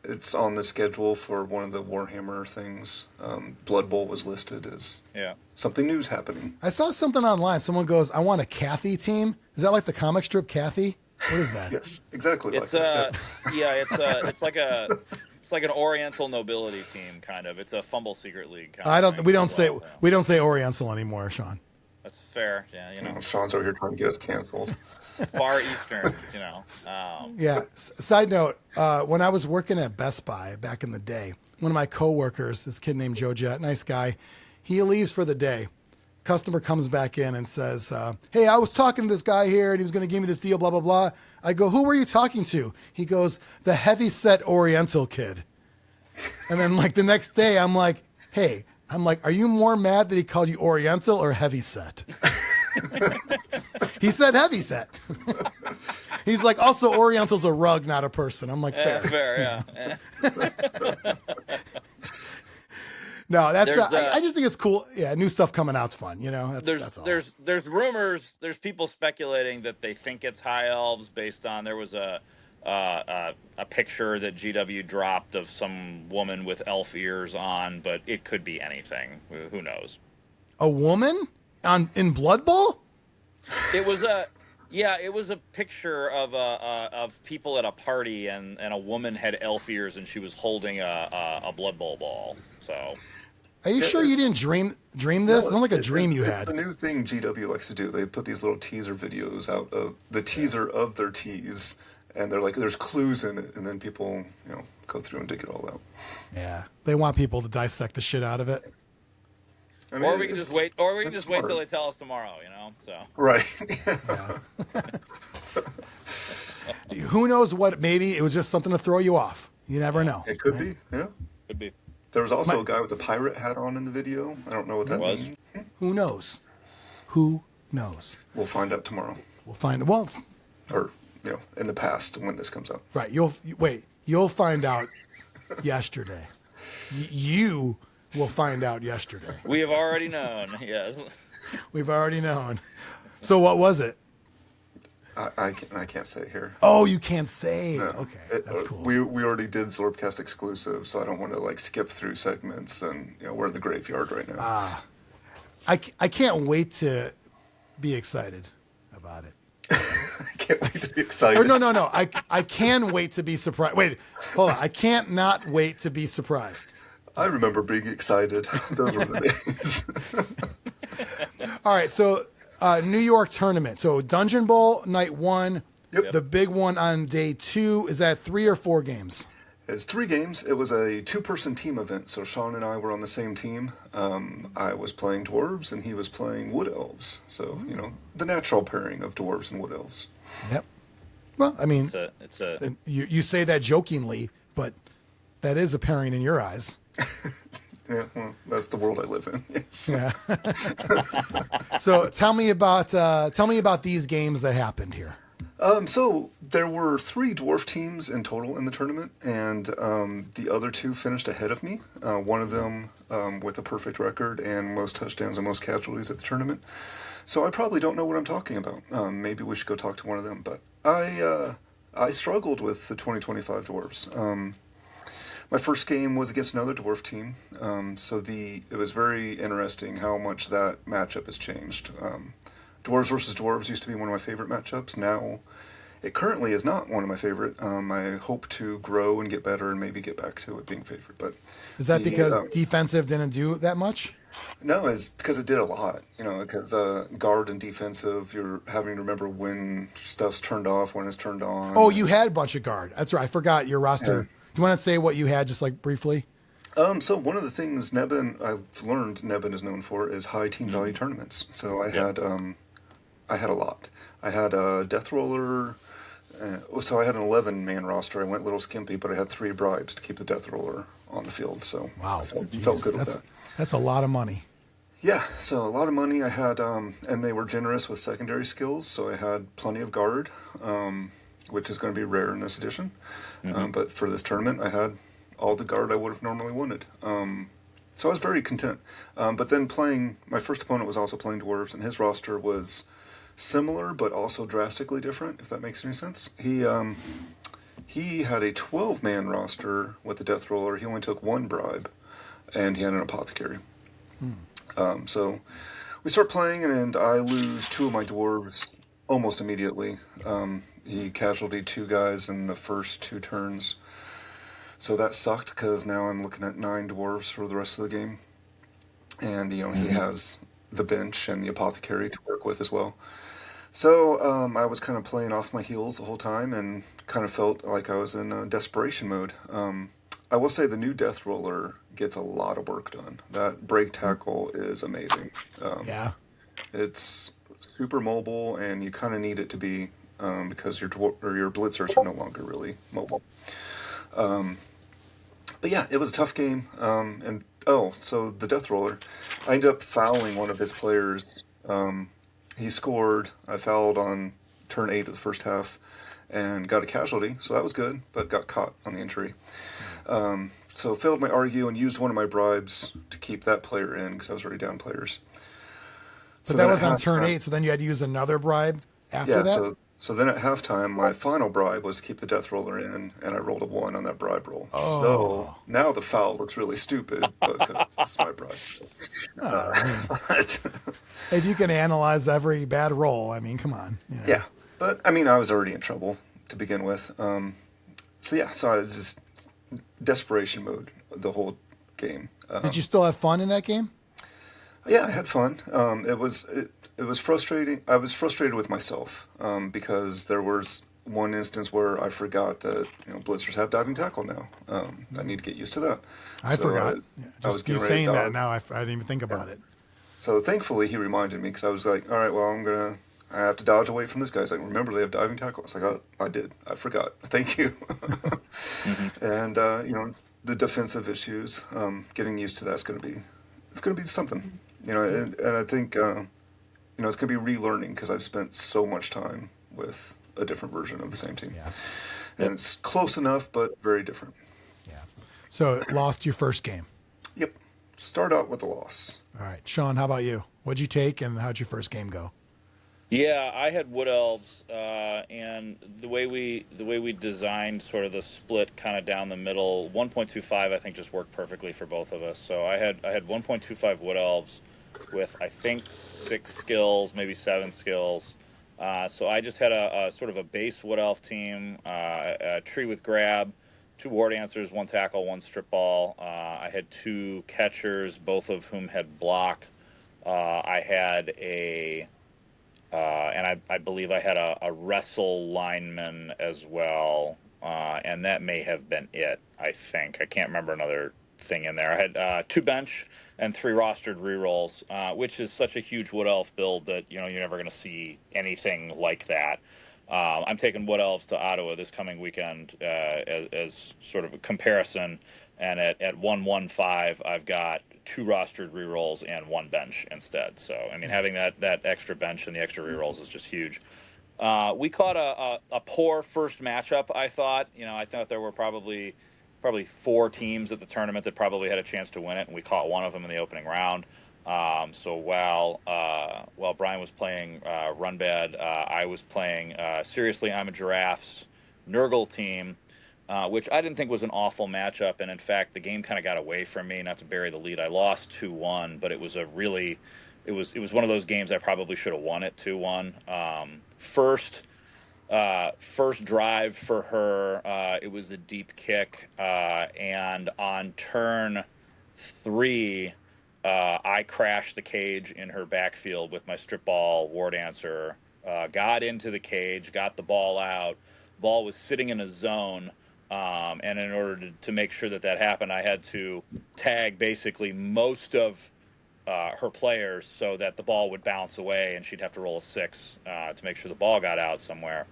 It's on the schedule for one of the Warhammer things. Blood Bowl was listed as something new's happening. I saw something online. Someone goes, "I want a Kathy team." Is that like the comic strip Kathy? What is that? Yes, exactly. It's it's like an Oriental nobility team kind of. It's a Fumble Secret League kind of thing. We don't say Oriental anymore, Sean. That's fair. Yeah, you know. Sean's over here trying to get us canceled. Far Eastern, you know. Yeah. Side note, when I was working at Best Buy back in the day, one of my coworkers, this kid named Joe Jett, nice guy, he leaves for the day. Customer comes back in and says, "Hey, I was talking to this guy here, and he was going to give me this deal, blah, blah, blah." I go, "Who were you talking to?" He goes, "The heavy-set Oriental kid." And then, like, the next day, I'm like, "Hey," are you more mad that he called you Oriental or heavy-set? He said heavy-set. He's like, "Also, Oriental's a rug, not a person." I'm like, fair. Fair, yeah. No, that's I just think it's cool. Yeah, new stuff coming out's fun. You know, that's all. There's rumors. There's people speculating that they think it's high elves based on there was a picture that GW dropped of some woman with elf ears on, but it could be anything. Who knows? A woman in Blood Bowl? It was a picture of people at a party, and a woman had elf ears, and she was holding a Blood Bowl ball. So, are you sure you didn't dream this? It's not like a dream you had. The new thing GW likes to do. They put these little teaser videos out of the teaser of their tease, and they're like, there's clues in it, and then people, go through and dig it all out. Yeah, they want people to dissect the shit out of it. I mean, or we can just wait. Or we can just wait till they tell us tomorrow. So right. Who knows what? Maybe it was just something to throw you off. You never know. It could be. Yeah. Could be. There was also a guy with a pirate hat on in the video. I don't know what that was. Who knows? Who knows? We'll find out tomorrow. We'll find. Well, or in the past when this comes out. Right. You'll find out yesterday. You will find out yesterday. We have already known. Yes. We've already known. So what was it? I can't say here. Oh, you can't say. No. Okay, that's cool. We already did Zlurpcast Exclusive, so I don't want to skip through segments, and we're in the graveyard right now. I can't wait to be excited about it. I can't wait to be excited. Or no. I can wait to be surprised. Wait, hold on. I can't not wait to be surprised. I remember being excited. Those were the days. All right, so New York tournament. So Dungeon Bowl night 1. Yep. The big one on day 2. Is that 3 or 4 games? It's 3 games. It was a 2-person team event. So Sean and I were on the same team. I was playing Dwarves and he was playing Wood Elves. So, the natural pairing of Dwarves and Wood Elves. Yep. Well, I mean, you say that jokingly, but that is a pairing in your eyes. Yeah, well, that's the world I live in. Yes. Yeah. So tell me about these games that happened here. So there were 3 dwarf teams in total in the tournament, and the other 2 finished ahead of me. One of them with a perfect record and most touchdowns and most casualties at the tournament. So I probably don't know what I'm talking about. Maybe we should go talk to one of them. But I struggled with the 2025 dwarves. My first game was against another dwarf team, so it was very interesting how much that matchup has changed. Dwarves versus Dwarves used to be one of my favorite matchups. Now, it currently is not one of my favorite. I hope to grow and get better and maybe get back to it being favorite. But is that because defensive didn't do that much? No, it's because it did a lot. Because guard and defensive, you're having to remember when stuff's turned off, when it's turned on. Oh, you had a bunch of guard. That's right. I forgot your roster. Yeah. Do you want to say what you had, just briefly? So one of the things I've learned Nebben is known for is high team value tournaments. So I had a lot. I had a Death Roller, So I had an 11-man roster. I went a little skimpy, but I had 3 bribes to keep the Death Roller on the field. So wow, I felt good with that. That's a lot of money. Yeah, so a lot of money. I had, and they were generous with secondary skills, so I had plenty of guard, which is going to be rare in this edition. But for this tournament, I had all the guard I would have normally wanted. So I was very content. But then my first opponent was also playing Dwarves, and his roster was similar but also drastically different, if that makes any sense. He had a 12-man roster with the Death Roller. He only took 1 bribe, and he had an apothecary. So we start playing, and I lose 2 of my Dwarves almost immediately. He casualtied 2 guys in the first 2 turns. So that sucked, because now I'm looking at 9 Dwarves for the rest of the game. And, he has the bench and the apothecary to work with as well. So I was kind of playing off my heels the whole time and kind of felt like I was in desperation mode. I will say the new Death Roller gets a lot of work done. That break tackle is amazing. Yeah. It's super mobile, and you kind of need it to be because your blitzers are no longer really mobile. But yeah, it was a tough game. So the Death Roller, I ended up fouling one of his players. He scored. I fouled on turn 8 of the first half and got a casualty, so that was good, but got caught on the injury. So failed my argue and used one of my bribes to keep that player in because I was already down players. So that was on turn 8, so then you had to use another bribe after that? So then at halftime, my final bribe was to keep the Death Roller in, and I rolled a 1 on that bribe roll. Oh. So now the foul looks really stupid, but it's my bribe. If you can analyze every bad roll, I mean, come on. Yeah, but I mean, I was already in trouble to begin with. So I was just desperation mode the whole game. Did you still have fun in that game? Yeah, I had fun. It was frustrating. I was frustrated with myself because there was one instance where I forgot that blitzers have diving tackle now. I need to get used to that. I forgot. I was you saying that now. I didn't even think about it. So thankfully he reminded me, because I was like, all right, well I have to dodge away from this guy. He's like, remember they have diving tackle. I was like, oh, I did. I forgot. Thank you. And the defensive issues, getting used to that's going to be something. And I think. It's going to be relearning because I've spent so much time with a different version of the same team. Yeah. And it's close enough, but very different. Yeah. So lost your first game. Yep. Start out with a loss. All right. Sean, how about you? What'd you take, and how'd your first game go? Yeah, I had Wood Elves, and the way we designed sort of the split kind of down the middle, 1.25 I think just worked perfectly for both of us. So I had 1.25 Wood Elves with I think 6 skills, maybe 7 skills. So I just had a sort of a base Wood Elf team, a tree with grab, 2 ward answers, 1 tackle, 1 strip ball. I had 2 catchers, both of whom had block. I had and I believe I had a wrestle lineman as well, and that may have been it, I think. I can't remember another thing in there. I had 2 bench and 3 rostered rerolls, which is such a huge Wood Elf build that you're never going to see anything like that. I'm taking Wood Elves to Ottawa this coming weekend as sort of a comparison, and at 115 I've got 2 rostered rerolls and 1 bench instead. So I mean, having that extra bench and the extra rerolls is just huge. We caught a poor first matchup. I thought there were probably 4 teams at the tournament that probably had a chance to win it, and we caught one of them in the opening round. So while Brian was playing Run Bad, I was playing Seriously I'm a Giraffe's Nurgle team, which I didn't think was an awful matchup, and in fact the game kind of got away from me. Not to bury the lead, I lost 2-1, but it was one of those games I probably should have won it 2-1. First drive for her, it was a deep kick, and on turn 3, I crashed the cage in her backfield with my strip ball ward answer, got into the cage, got the ball out. Ball was sitting in a zone, and in order to make sure that happened, I had to tag basically most of her players so that the ball would bounce away and she'd have to roll a 6 to make sure the ball got out somewhere.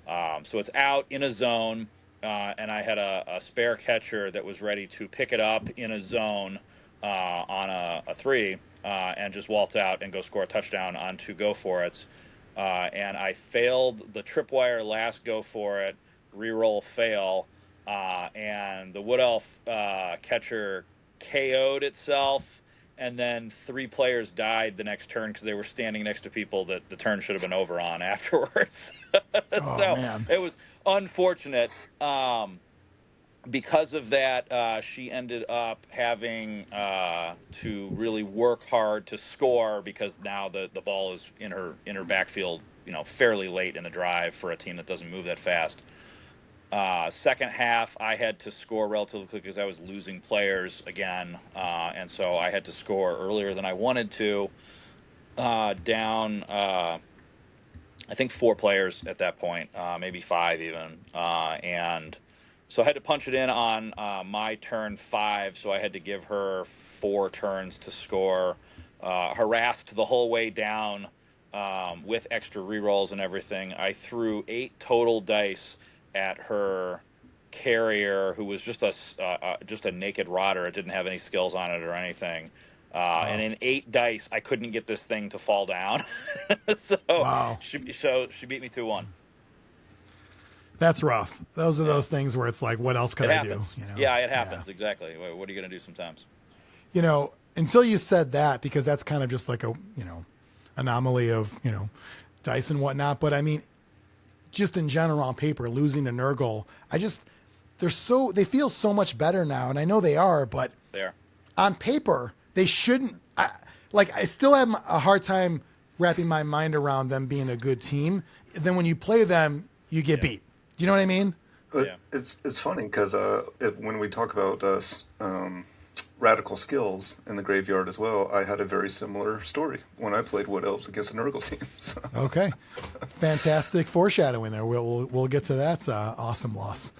So it's out in a zone, and I had a spare catcher that was ready to pick it up in a zone on a 3 and just waltz out and go score a touchdown on 2 go for it. And I failed the tripwire last go for it, reroll fail, and the Wood Elf catcher KO'd itself, and then 3 players died the next turn because they were standing next to people that the turn should have been over on afterwards. So man. it was unfortunate. Because of that, she ended up having to really work hard to score because now the ball is in her backfield, fairly late in the drive for a team that doesn't move that fast. Second half, I had to score relatively quick because I was losing players again, and so I had to score earlier than I wanted to. Down, I think 4 players at that point, maybe 5 even, and so I had to punch it in on my turn 5, so I had to give her 4 turns to score. Harassed the whole way down with extra rerolls and everything. I threw 8 total dice at her carrier, who was just a naked rotter. It didn't have any skills on it or anything. And in 8 dice, I couldn't get this thing to fall down. She beat me 2-1. That's rough. Those are those things where it's like, what else could I do? Yeah, it happens. Exactly. What are you going to do sometimes? Until you said that, because that's kind of just like a, anomaly of, dice and whatnot. But I mean, just in general on paper, losing to Nurgle, they feel so much better now. And I know they are, but they are. On paper, they shouldn't. I still have a hard time wrapping my mind around them being a good team. Then when you play them, you get beat. Do you know what I mean? It's funny because when we talk about Radikal skills in the graveyard as well, I had a very similar story when I played Wood Elves against a Nurgle team. So. Okay, fantastic foreshadowing there. We'll get to that awesome loss.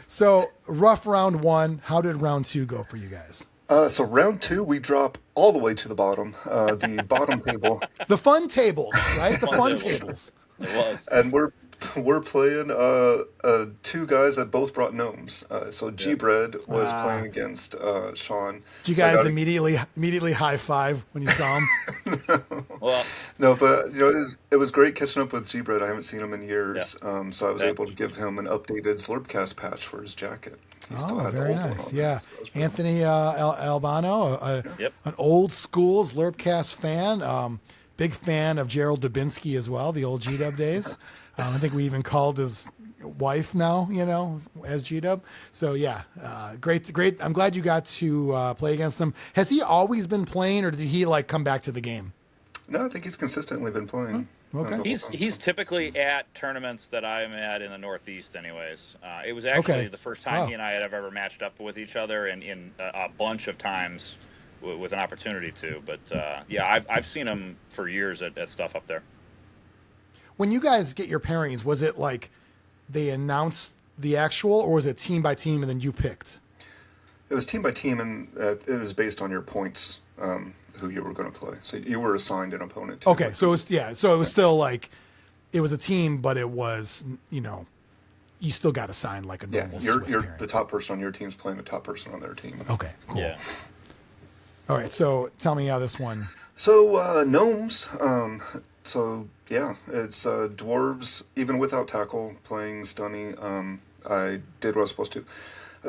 So rough round 1. How did round 2 go for you guys? So round 2, we drop all the way to the bottom, the bottom table. The fun tables, right? The fun tables. It was. And we're playing 2 guys that both brought gnomes. So G-Bread was playing against Sean. Did you guys immediately high five when you saw him? Well, no, but it was great catching up with G-Bread. I haven't seen him in years, so I was able to give him an updated Zlurpcast patch for his jacket. He still had very the old nice. one on Yeah, there, Anthony Albano, an old school Zlurpcast fan. Big fan of Gerald Dubinsky as well, the old G-Dub days. I think we even called his wife now, as G-Dub. So, great. I'm glad you got to play against him. Has he always been playing, or did he, come back to the game? No, I think he's consistently been playing. Okay. He's typically at tournaments that I'm at in the Northeast anyways. It was actually the first time he and I had ever matched up with each other in a bunch of times with an opportunity to. But, I've seen him for years at stuff up there. When you guys get your pairings, was it like they announced the actual, or was it team by team and then you picked? It was team by team, and it was based on your points, who you were going to play. So you were assigned an opponent. Okay, so it was still like it was a team, but it was you still got assigned like a normal. You're pairing. the top person on your team's playing the top person on their team. Okay, cool. Yeah. All right, so tell me how this one. So gnomes. It's dwarves, even without tackle, playing Stunny. I did what I was supposed to.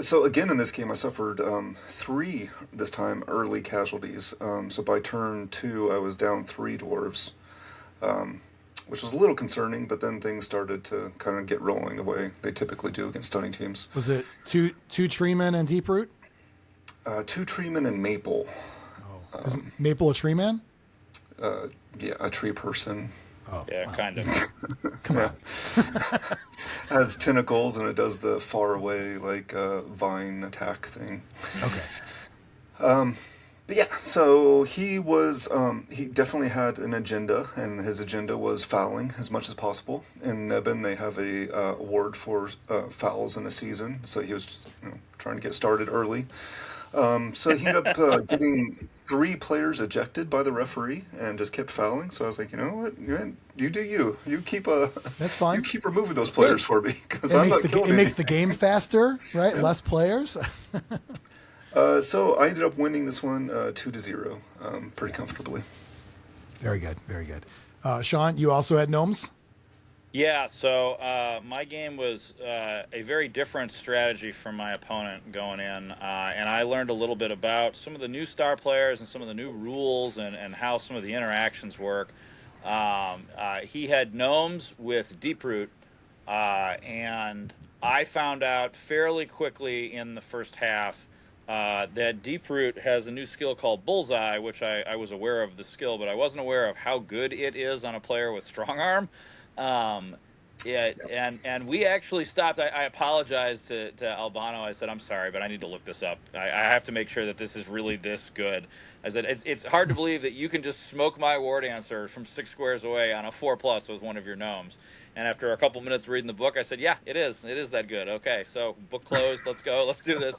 So again, in this game, I suffered 3 this time early casualties. So by turn 2, I was down 3 dwarves, which was a little concerning. But then things started to kind of get rolling the way they typically do against stunning teams. Was it two treemen and deep root? 2 treemen and maple. Is Maple a tree man? A tree person. Oh, yeah, wow. kind of. Come on. Has tentacles and it does the far away vine attack thing. Okay. But yeah, so he was he definitely had an agenda, and his agenda was fouling as much as possible. In Nebben, they have a award for fouls in a season, so he was just, trying to get started early. So he ended up getting 3 players ejected by the referee and just kept fouling. So I was like, you know what, you do you. You keep That's fine. You keep removing those players for me because I'm not killing it makes the game faster, right? Yeah. Less players. So I ended up winning this one 2-0, pretty comfortably. Very good, very good. Sean, you also had gnomes? Yeah, so my game was a very different strategy from my opponent going in, and I learned a little bit about some of the new star players and some of the new rules and how some of the interactions work. He had gnomes with Deeproot, and I found out fairly quickly in the first half that Deeproot has a new skill called Bullseye, which I was aware of the skill, but I wasn't aware of how good it is on a player with Strong Arm. And we actually stopped. I apologized to Albano. I said, I'm sorry, but I need to look this up. I have to make sure that this is really this good. I said, it's hard to believe that you can just smoke my ward answer from 6 squares away on a 4+ with one of your gnomes. And after a couple minutes reading the book, I said, yeah, it is. It is that good. Okay, so book closed. Let's go. Let's do this.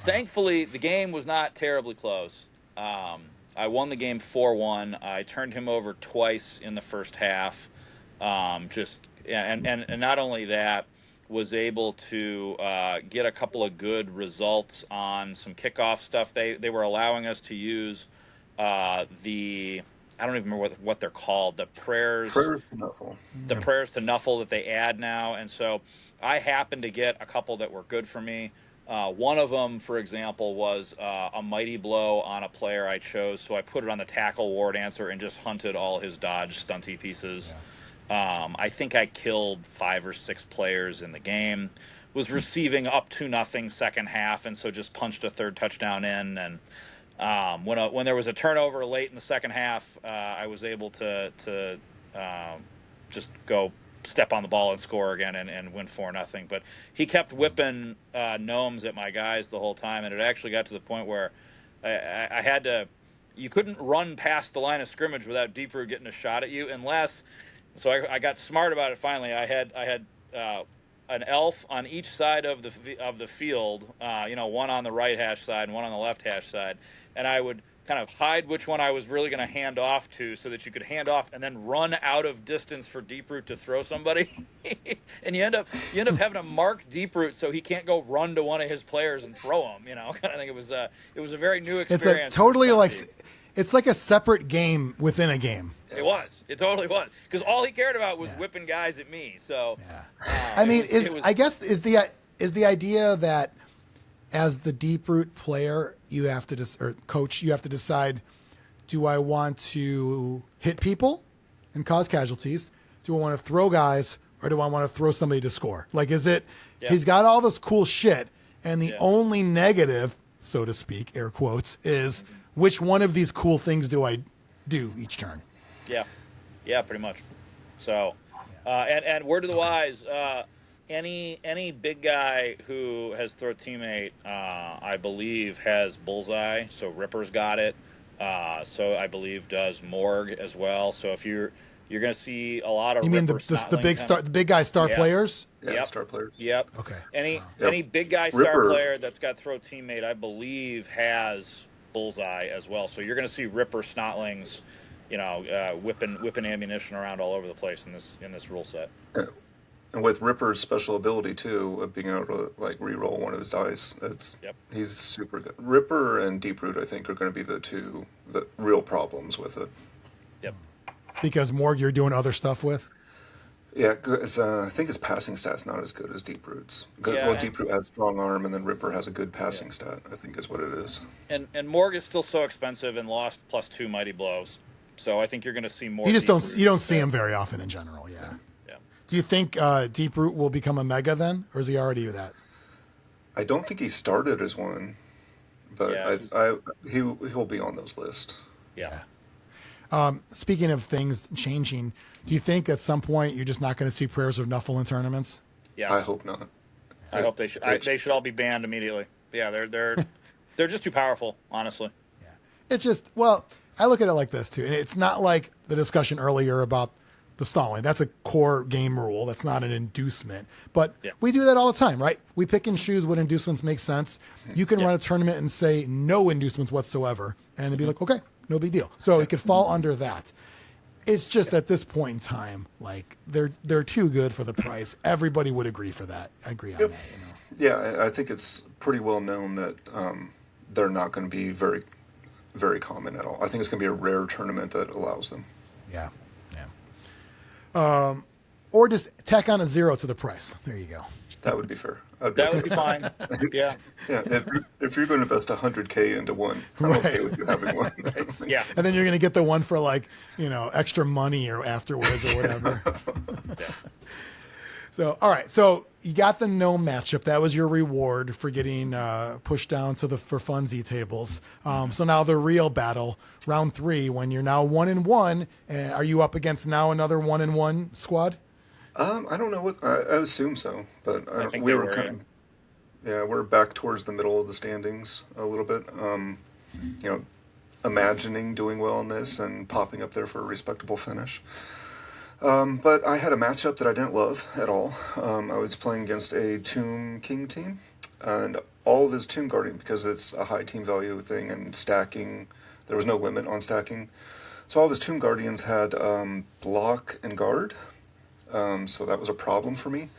Thankfully, the game was not terribly close. I won the game 4-1. I turned him over twice in the first half. And not only that, was able to get a couple of good results on some kickoff stuff. They were allowing us to use I don't even remember what they're called, the prayers to Nuffle. The prayers to Nuffle that they add now. And so I happened to get a couple that were good for me. One of them, for example, was a mighty blow on a player I chose. So I put it on the tackle ward answer and just hunted all his dodge stunty pieces. Yeah. I think I killed 5 or 6 players in the game, was receiving up 2-0 second half, and so just punched a 3rd touchdown in. And when there was a turnover late in the second half, I was able to just go step on the ball and score again and win 4-0. But he kept whipping gnomes at my guys the whole time, and it actually got to the point where I had to. You couldn't run past the line of scrimmage without Deeproot getting a shot at you, unless. So I got smart about it. Finally, I had an elf on each side of the field. One on the right hash side and one on the left hash side, and I would kind of hide which one I was really going to hand off to, so that you could hand off and then run out of distance for Deeproot to throw somebody. And you end up having to mark Deeproot so he can't go run to one of his players and throw him. Kind of thing. It was a very new experience. It's totally it's like a separate game within a game. It was. It totally was. Because all he cared about was whipping guys at me. So, is the idea that as the Deeproot player, you have to or coach, you have to decide: do I want to hit people and cause casualties? Do I want to throw guys, or do I want to throw somebody to score? Like, is it? Yeah. He's got all this cool shit, and the only negative, so to speak, air quotes, is which one of these cool things do I do each turn? Yeah, pretty much. So, and word to the wise, any big guy who has throw teammate, I believe, has Bullseye. So Ripper's got it. So I believe does Morg as well. So if you're going to see a lot of. You mean the big guy star players? Yeah, star players. Yep. Okay. Any big guy star player that's got throw teammate, I believe, has Bullseye as well. So you're going to see Ripper snotlings. Whipping ammunition around all over the place in this rule set. Yeah. And with Ripper's special ability too, of being able to re-roll one of his dice, he's super good. Ripper and Deeproot, I think, are going to be the real problems with it. Yep. Because Morg, you're doing other stuff with. Yeah, I think his passing stat's not as good as Deeproot's. Well, Deeproot has strong arm, and then Ripper has a good passing stat, I think is what it is. And Morg is still so expensive and lost +2 mighty blows. So I think you're going to see more. You don't see him very often in general. Yeah. Do you think Deeproot will become a mega then, or is he already that? I don't think he started as one, but he'll be on those lists. Yeah. Speaking of things changing, do you think at some point you're just not going to see prayers of Nuffle in tournaments? Yeah. I hope not. I hope they should. They should all be banned immediately. Yeah, they're just too powerful, honestly. Yeah. It's just I look at it like this too, and it's not like the discussion earlier about the stalling. That's a core game rule. That's not an inducement. But we do that all the time, right? We pick and choose what inducements make sense. You can run a tournament and say no inducements whatsoever, and it'd be like, okay, no big deal. So it could fall under that. It's just at this point in time, like they're too good for the price. Everybody would agree for that. I agree on that. Yeah, I think it's pretty well known that they're not going to be very, very common at all. I think it's going to be a rare tournament that allows them. Yeah. Or just tack on a 0 to the price. There you go. That would be fair. That would be fine. Yeah. Yeah. If you're going to invest $100K into one, I'm okay with you having one. Yeah. And then you're going to get the one for like, extra money or afterwards or whatever. So, all right. So you got the gnome matchup. That was your reward for getting pushed down to the for funsie tables. So now the real battle, round 3, when you're now 1-1, and are you up against now another 1-1 squad? I don't know what I assume so, but we were kind of we're back towards the middle of the standings a little bit. Imagining doing well in this and popping up there for a respectable finish. But I had a matchup that I didn't love at all. I was playing against a Tomb King team, and all of his Tomb Guardian, because it's a high team value thing and stacking, there was no limit on stacking. So all of his Tomb Guardians had block and guard. So that was a problem for me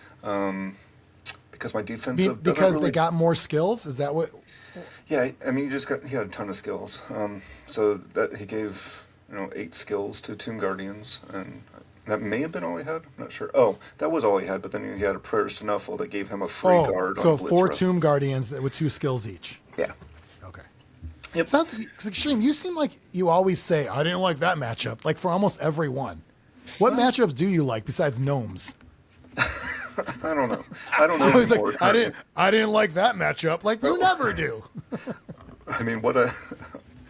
because my defensive because they got more skills. Is that what? Yeah, I mean, he had a ton of skills. So that he gave 8 skills to Tomb Guardians, and that may have been all he had. I'm not sure. Oh, that was all he had. But then he had a Prayers to Nuffle that gave him a free guard. So on Blitz 4 Rush. Tomb Guardians with 2 skills each. Yeah. Okay. Yep. Sounds Xtreme. You seem like you always say, "I didn't like that matchup." Like for almost every one. What matchups do you like besides gnomes? I don't know. I don't know. I was like, I didn't like that matchup. Like you never do. I mean, I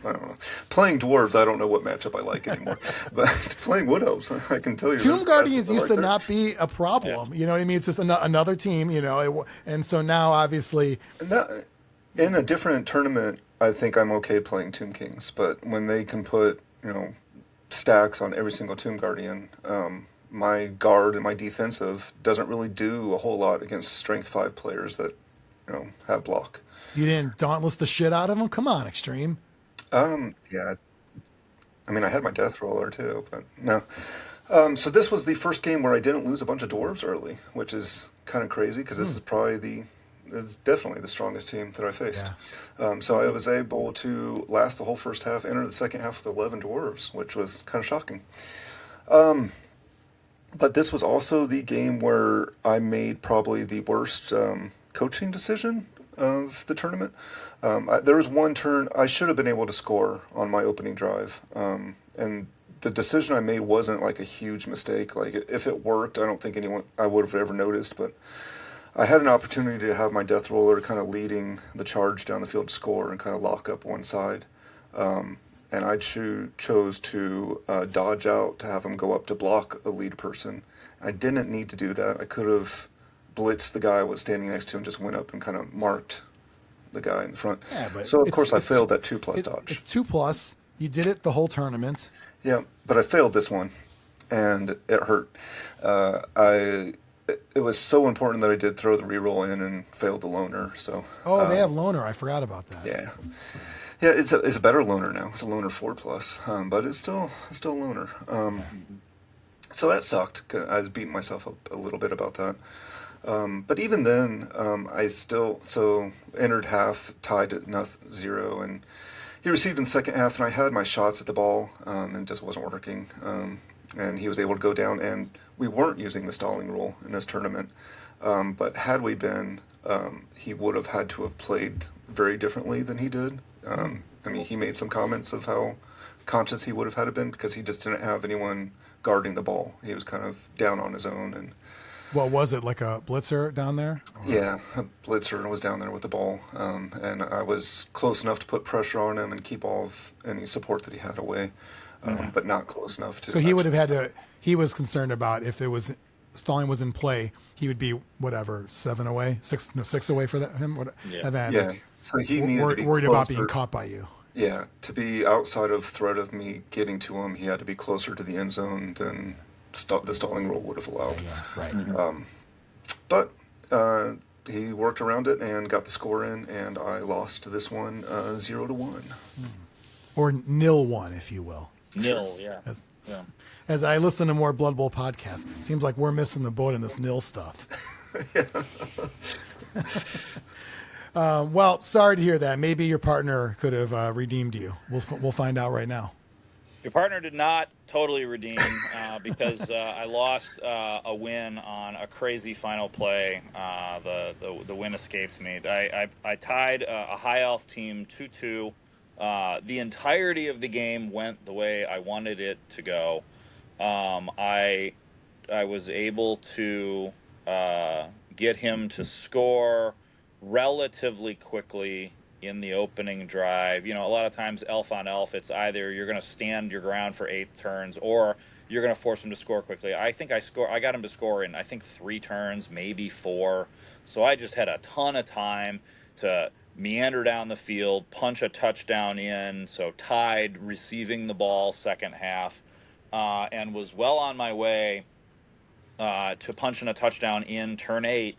don't know. Playing dwarves, I don't know what matchup I like anymore. But playing wood elves, I can tell you. Tomb Guardians used to not be a problem. Yeah. You know what I mean? It's just another team. And so now obviously, in a different tournament, I think I'm okay playing Tomb Kings. But when they can put stacks on every single Tomb Guardian, my guard and my defensive doesn't really do a whole lot against strength 5 players that have block. You didn't dauntless the shit out of them? Come on, Xtreme. Yeah. I mean, I had my death roller too, but no. So this was the first game where I didn't lose a bunch of dwarves early, which is kind of crazy because this is probably it's definitely the strongest team that I faced. Yeah. So I was able to last the whole first half, enter the second half with 11 dwarves, which was kind of shocking. But this was also the game where I made probably the worst coaching decision of the tournament. There was one turn I should have been able to score on my opening drive, and the decision I made wasn't like a huge mistake. Like if it worked, I don't think I would have ever noticed, but I had an opportunity to have my death roller kind of leading the charge down the field to score and kind of lock up one side. And I chose to dodge out to have him go up to block a lead person. I didn't need to do that. I could have blitzed the guy I was standing next to and just went up and kind of marked the guy in the front. Yeah, but so, of course, I failed that 2+ dodge. It's 2+. You did it the whole tournament. Yeah, but I failed this one, and it hurt. It was so important that I did throw the reroll in and failed the loner. So they have loner. I forgot about that. Yeah. Yeah, it's a better loner now. It's a loner 4+, but it's still a loner. So that sucked. I was beating myself up a little bit about that. But even then, I still entered half tied at 0, and he received in the second half, and I had my shots at the ball, and it just wasn't working. And he was able to go down, and we weren't using the stalling rule in this tournament. But had we been, he would have had to have played very differently than he did. I mean, he made some comments of how conscious he would have had to been because he just didn't have anyone guarding the ball. He was kind of down on his own. And what was it, like a blitzer down there? Yeah, a blitzer was down there with the ball, and I was close enough to put pressure on him and keep all of any support that he had away, but not close enough to. So he would have had to. He was concerned about if it was stalling was in play, he would be whatever 7 away, 6 away for him. Yeah. And then So he needed to be worried about being caught by you. Yeah, to be outside of threat of me getting to him, he had to be closer to the end zone than the stalling rule would have allowed. Right. But he worked around it and got the score in, and I lost this one 0-1. Or 0-1, if you will. Nil, yeah. As I listen to more Blood Bowl podcasts, seems like we're missing the boat in this nil stuff. Well, sorry to hear that. Maybe your partner could have redeemed you. We'll find out right now. Your partner did not totally redeem because I lost a win on a crazy final play. The win escaped me. I tied a high elf team 2-2. The entirety of the game went the way I wanted it to go. I was able to get him to score relatively quickly in the opening drive. A lot of times elf on elf, it's either you're going to stand your ground for 8 turns or you're going to force him to score quickly. I think I got him to score in, 3 turns, maybe 4. So I just had a ton of time to meander down the field, punch a touchdown in, so tied, receiving the ball second half, and was well on my way to punching a touchdown in turn 8,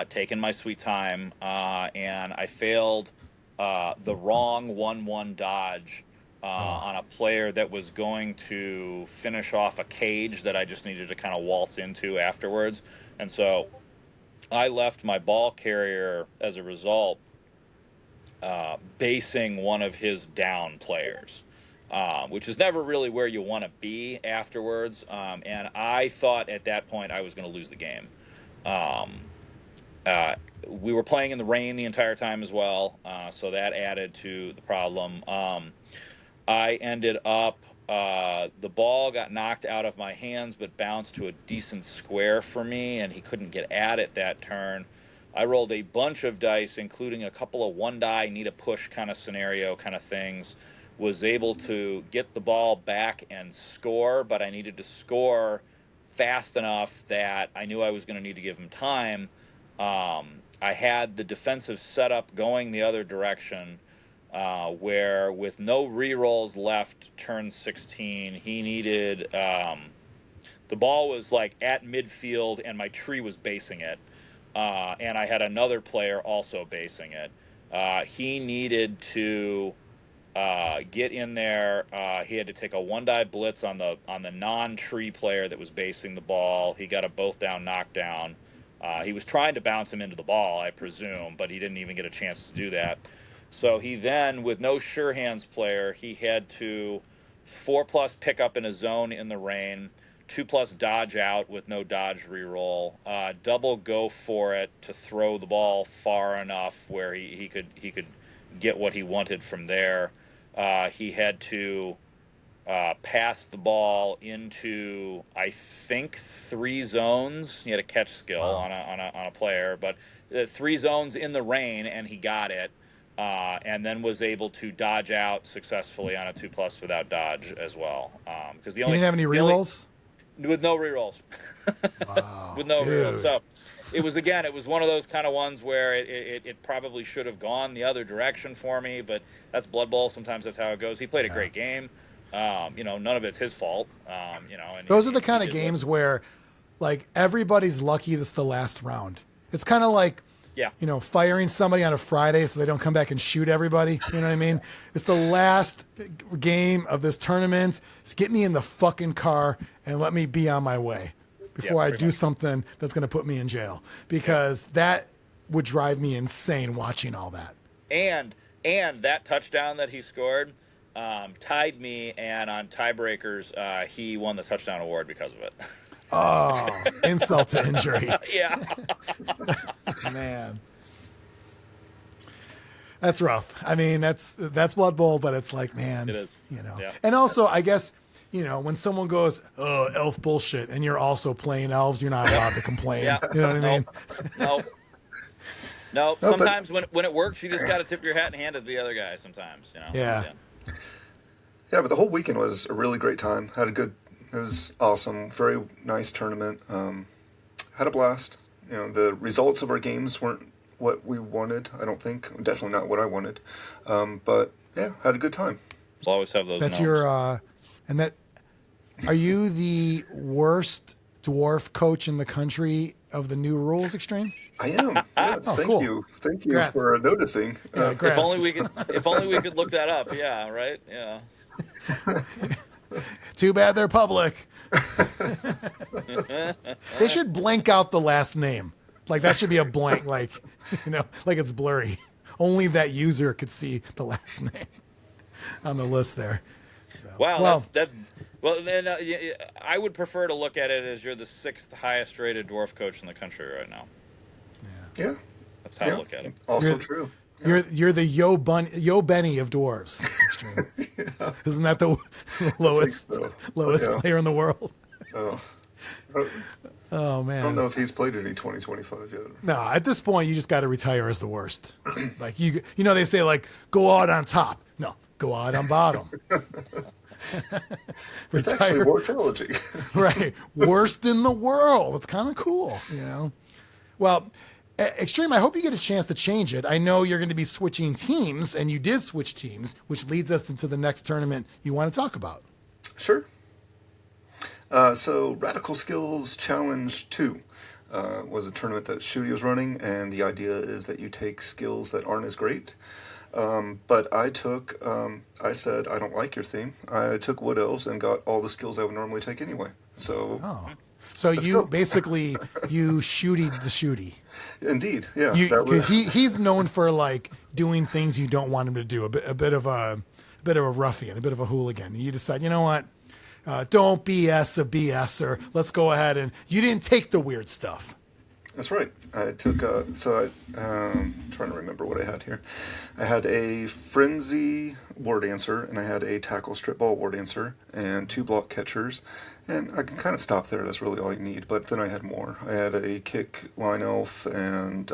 taking my sweet time, and I failed the wrong 1-1 dodge on a player that was going to finish off a cage that I just needed to kind of waltz into afterwards. And so I left my ball carrier, as a result, basing one of his down players, which is never really where you want to be afterwards. And I thought at that point I was going to lose the game. We were playing in the rain the entire time as well, so that added to the problem. I ended up, the ball got knocked out of my hands but bounced to a decent square for me, and he couldn't get at it that turn. I rolled a bunch of dice, including a couple of one-die, need-a-push kind of scenario kind of things. Was able to get the ball back and score, but I needed to score fast enough that I knew I was going to need to give him time. I had the defensive setup going the other direction, where with no rerolls left, turn 16, he needed, the ball was like at midfield and my tree was basing it. And I had another player also basing it. He needed to get in there. He had to take a one-die blitz on the non-tree player that was basing the ball. He got a both down knockdown. He was trying to bounce him into the ball, I presume, but he didn't even get a chance to do that. So he then, with no sure hands player, he had to 4+ pick up in a zone in the rain, 2+ dodge out with no dodge reroll, double go for it to throw the ball far enough where he could get what he wanted from there. He had to pass the ball into, I think, 3 zones. He had a catch skill on a player, but 3 zones in the rain, and he got it, and then was able to dodge out successfully on a 2+ without dodge as well. Because he didn't have any rerolls. With no rerolls. Wow, with no dude. rerolls. So it was one of those kind of ones where it probably should have gone the other direction for me, but that's Blood Bowl. Sometimes that's how it goes. He played a great game. None of it's his fault. And those are the kind of games where, like, everybody's lucky this is the last round. It's kind of like, firing somebody on a Friday so they don't come back and shoot everybody. You know what I mean? It's the last game of this tournament. Just get me in the fucking car and let me be on my way before I do something that's going to put me in jail, because that would drive me insane watching all that. And that touchdown that he scored tied me, and on tiebreakers, he won the touchdown award because of it. Oh, insult to injury. Yeah. Man. That's rough. I mean, that's Blood Bowl, but it's like, man, it is. Yeah. And also, I guess, when someone goes, "Oh, elf bullshit," and you're also playing elves, you're not allowed to complain. Yeah. You know what I mean? No. Sometimes when it works, you just got to tip your hat and hand it to the other guy sometimes, Yeah. Yeah, but the whole weekend was a really great time. It was awesome. Very nice tournament. Had a blast. The results of our games weren't what we wanted, I don't think. Definitely not what I wanted. But yeah, had a good time. We'll always have those. That's moments. your, and Are you the worst dwarf coach in the country of the new rules, Xtreme? I am. Yes, Oh, thank cool. you. Thank you Congrats. for noticing. If only we could look that up. Yeah, right. Yeah. Too bad they're public. They should blank out the last name. Like that should be a blank, like it's blurry. Only that user could see the last name on the list there. So, Wow, well, then I would prefer to look at it as you're the 6th highest rated dwarf coach in the country right now. Yeah. That's how I look at it. Also true. You're the Yo Benny of dwarves. Yeah. Isn't that the lowest player in the world? Oh. Oh man. I don't know if he's played any 2025 yet. No, at this point you just got to retire as the worst. Like they say like go out on top. No, go out on bottom. It's actually more challenging. Right. Worst in the world. It's kind of cool, Well, Xtreme, I hope you get a chance to change it. I know you're going to be switching teams, and you did switch teams, which leads us into the next tournament you want to talk about. Sure. So Radikal Skills Challenge 2 was a tournament that Shooty was running, and the idea is that you take skills that aren't as great. But I said, I don't like your theme. I took Wood Elves and got all the skills I would normally take anyway. So, so you basically, you shootied the Shooty. Indeed, yeah. Because he's known for like doing things you don't want him to do, a bit of a ruffian, a bit of a hooligan. You decide, you know what? Don't BS a BS, or let's go ahead and you didn't take the weird stuff. That's right. I took, I'm trying to remember what I had here. I had a Frenzy War Dancer, and I had a Tackle Strip Ball War Dancer, and 2 block catchers, and I can kind of stop there. That's really all you need, but then I had more. I had a Kick Line Elf and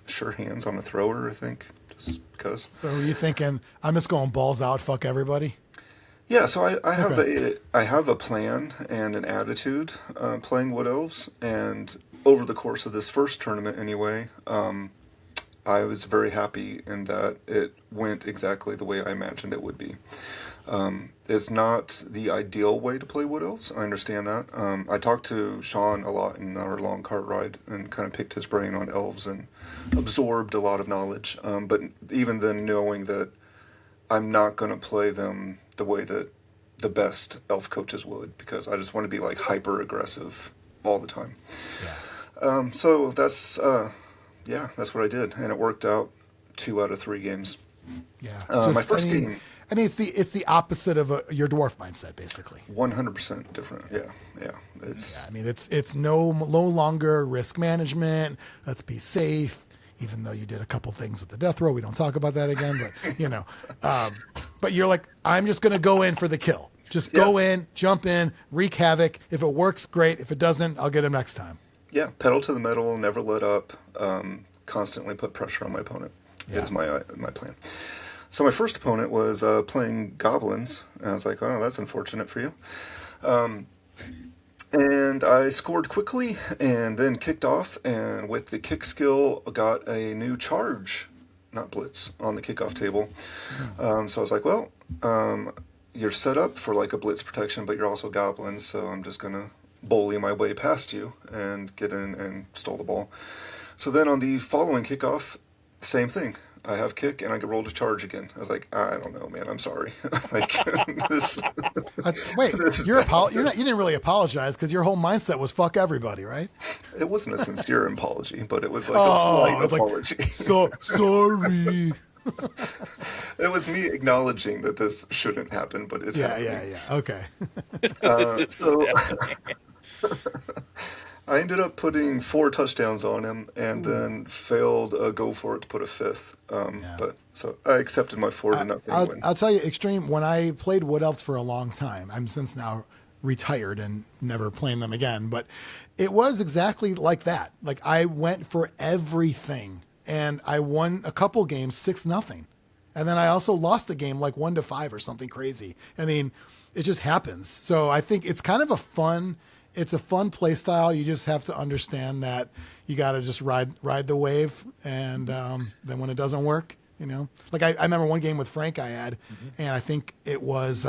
Sure Hands on a Thrower, I think, just because. So are you thinking, I'm just going balls out, fuck everybody? Yeah, so I have a plan and an attitude playing Wood Elves, and over the course of this first tournament anyway, I was very happy in that it went exactly the way I imagined it would be. It's not the ideal way to play Wood Elves, I understand that. I talked to Sean a lot in our long cart ride and kind of picked his brain on elves and absorbed a lot of knowledge. But even then, knowing that I'm not going to play them the way that the best elf coaches would, because I just want to be like hyper aggressive all the time. Yeah. So that's what I did, and it worked out 2 out of 3 games. Yeah. My first game. I mean, it's the opposite of your dwarf mindset, basically. 100% different. Yeah. I mean, it's no longer risk management. Let's be safe. Even though you did a couple things with the death row, we don't talk about that again. But but you're like, I'm just going to go in for the kill. Just go in, jump in, wreak havoc. If it works, great. If it doesn't, I'll get him next time. Yeah, pedal to the metal, never let up. Constantly put pressure on my opponent. Is my plan. So my first opponent was playing goblins, and I was like, "Oh, that's unfortunate for you." And I scored quickly, and then kicked off, and with the kick skill, got a new charge, not blitz, on the kickoff table. So I was like, "Well, you're set up for like a blitz protection, but you're also goblins, so I'm just gonna bully my way past you and get in and stole the ball." So then on the following kickoff, same thing. I have kick and I get rolled to charge again. I was like, I don't know, man. I'm sorry. Like this. Wait, you didn't really apologize because your whole mindset was fuck everybody, right? It wasn't a sincere apology, but it was like a polite apology. Like, sorry. It was me acknowledging that this shouldn't happen, but it's happening. Yeah. Okay. So I ended up putting 4 touchdowns on him, and then failed a go for it to put a 5th. But so I accepted my 4-0 win. I'll tell you, Xtreme, when I played Wood Elves for a long time, I'm since now retired and never playing them again, but it was exactly like that. Like I went for everything, and I won a couple games 6-0, and then I also lost the game like 1-5 or something crazy. I mean, it just happens. So I think it's kind of a fun play style. You just have to understand that you got to just ride the wave. And then when it doesn't work, like I remember one game with Frank I had, and I think it was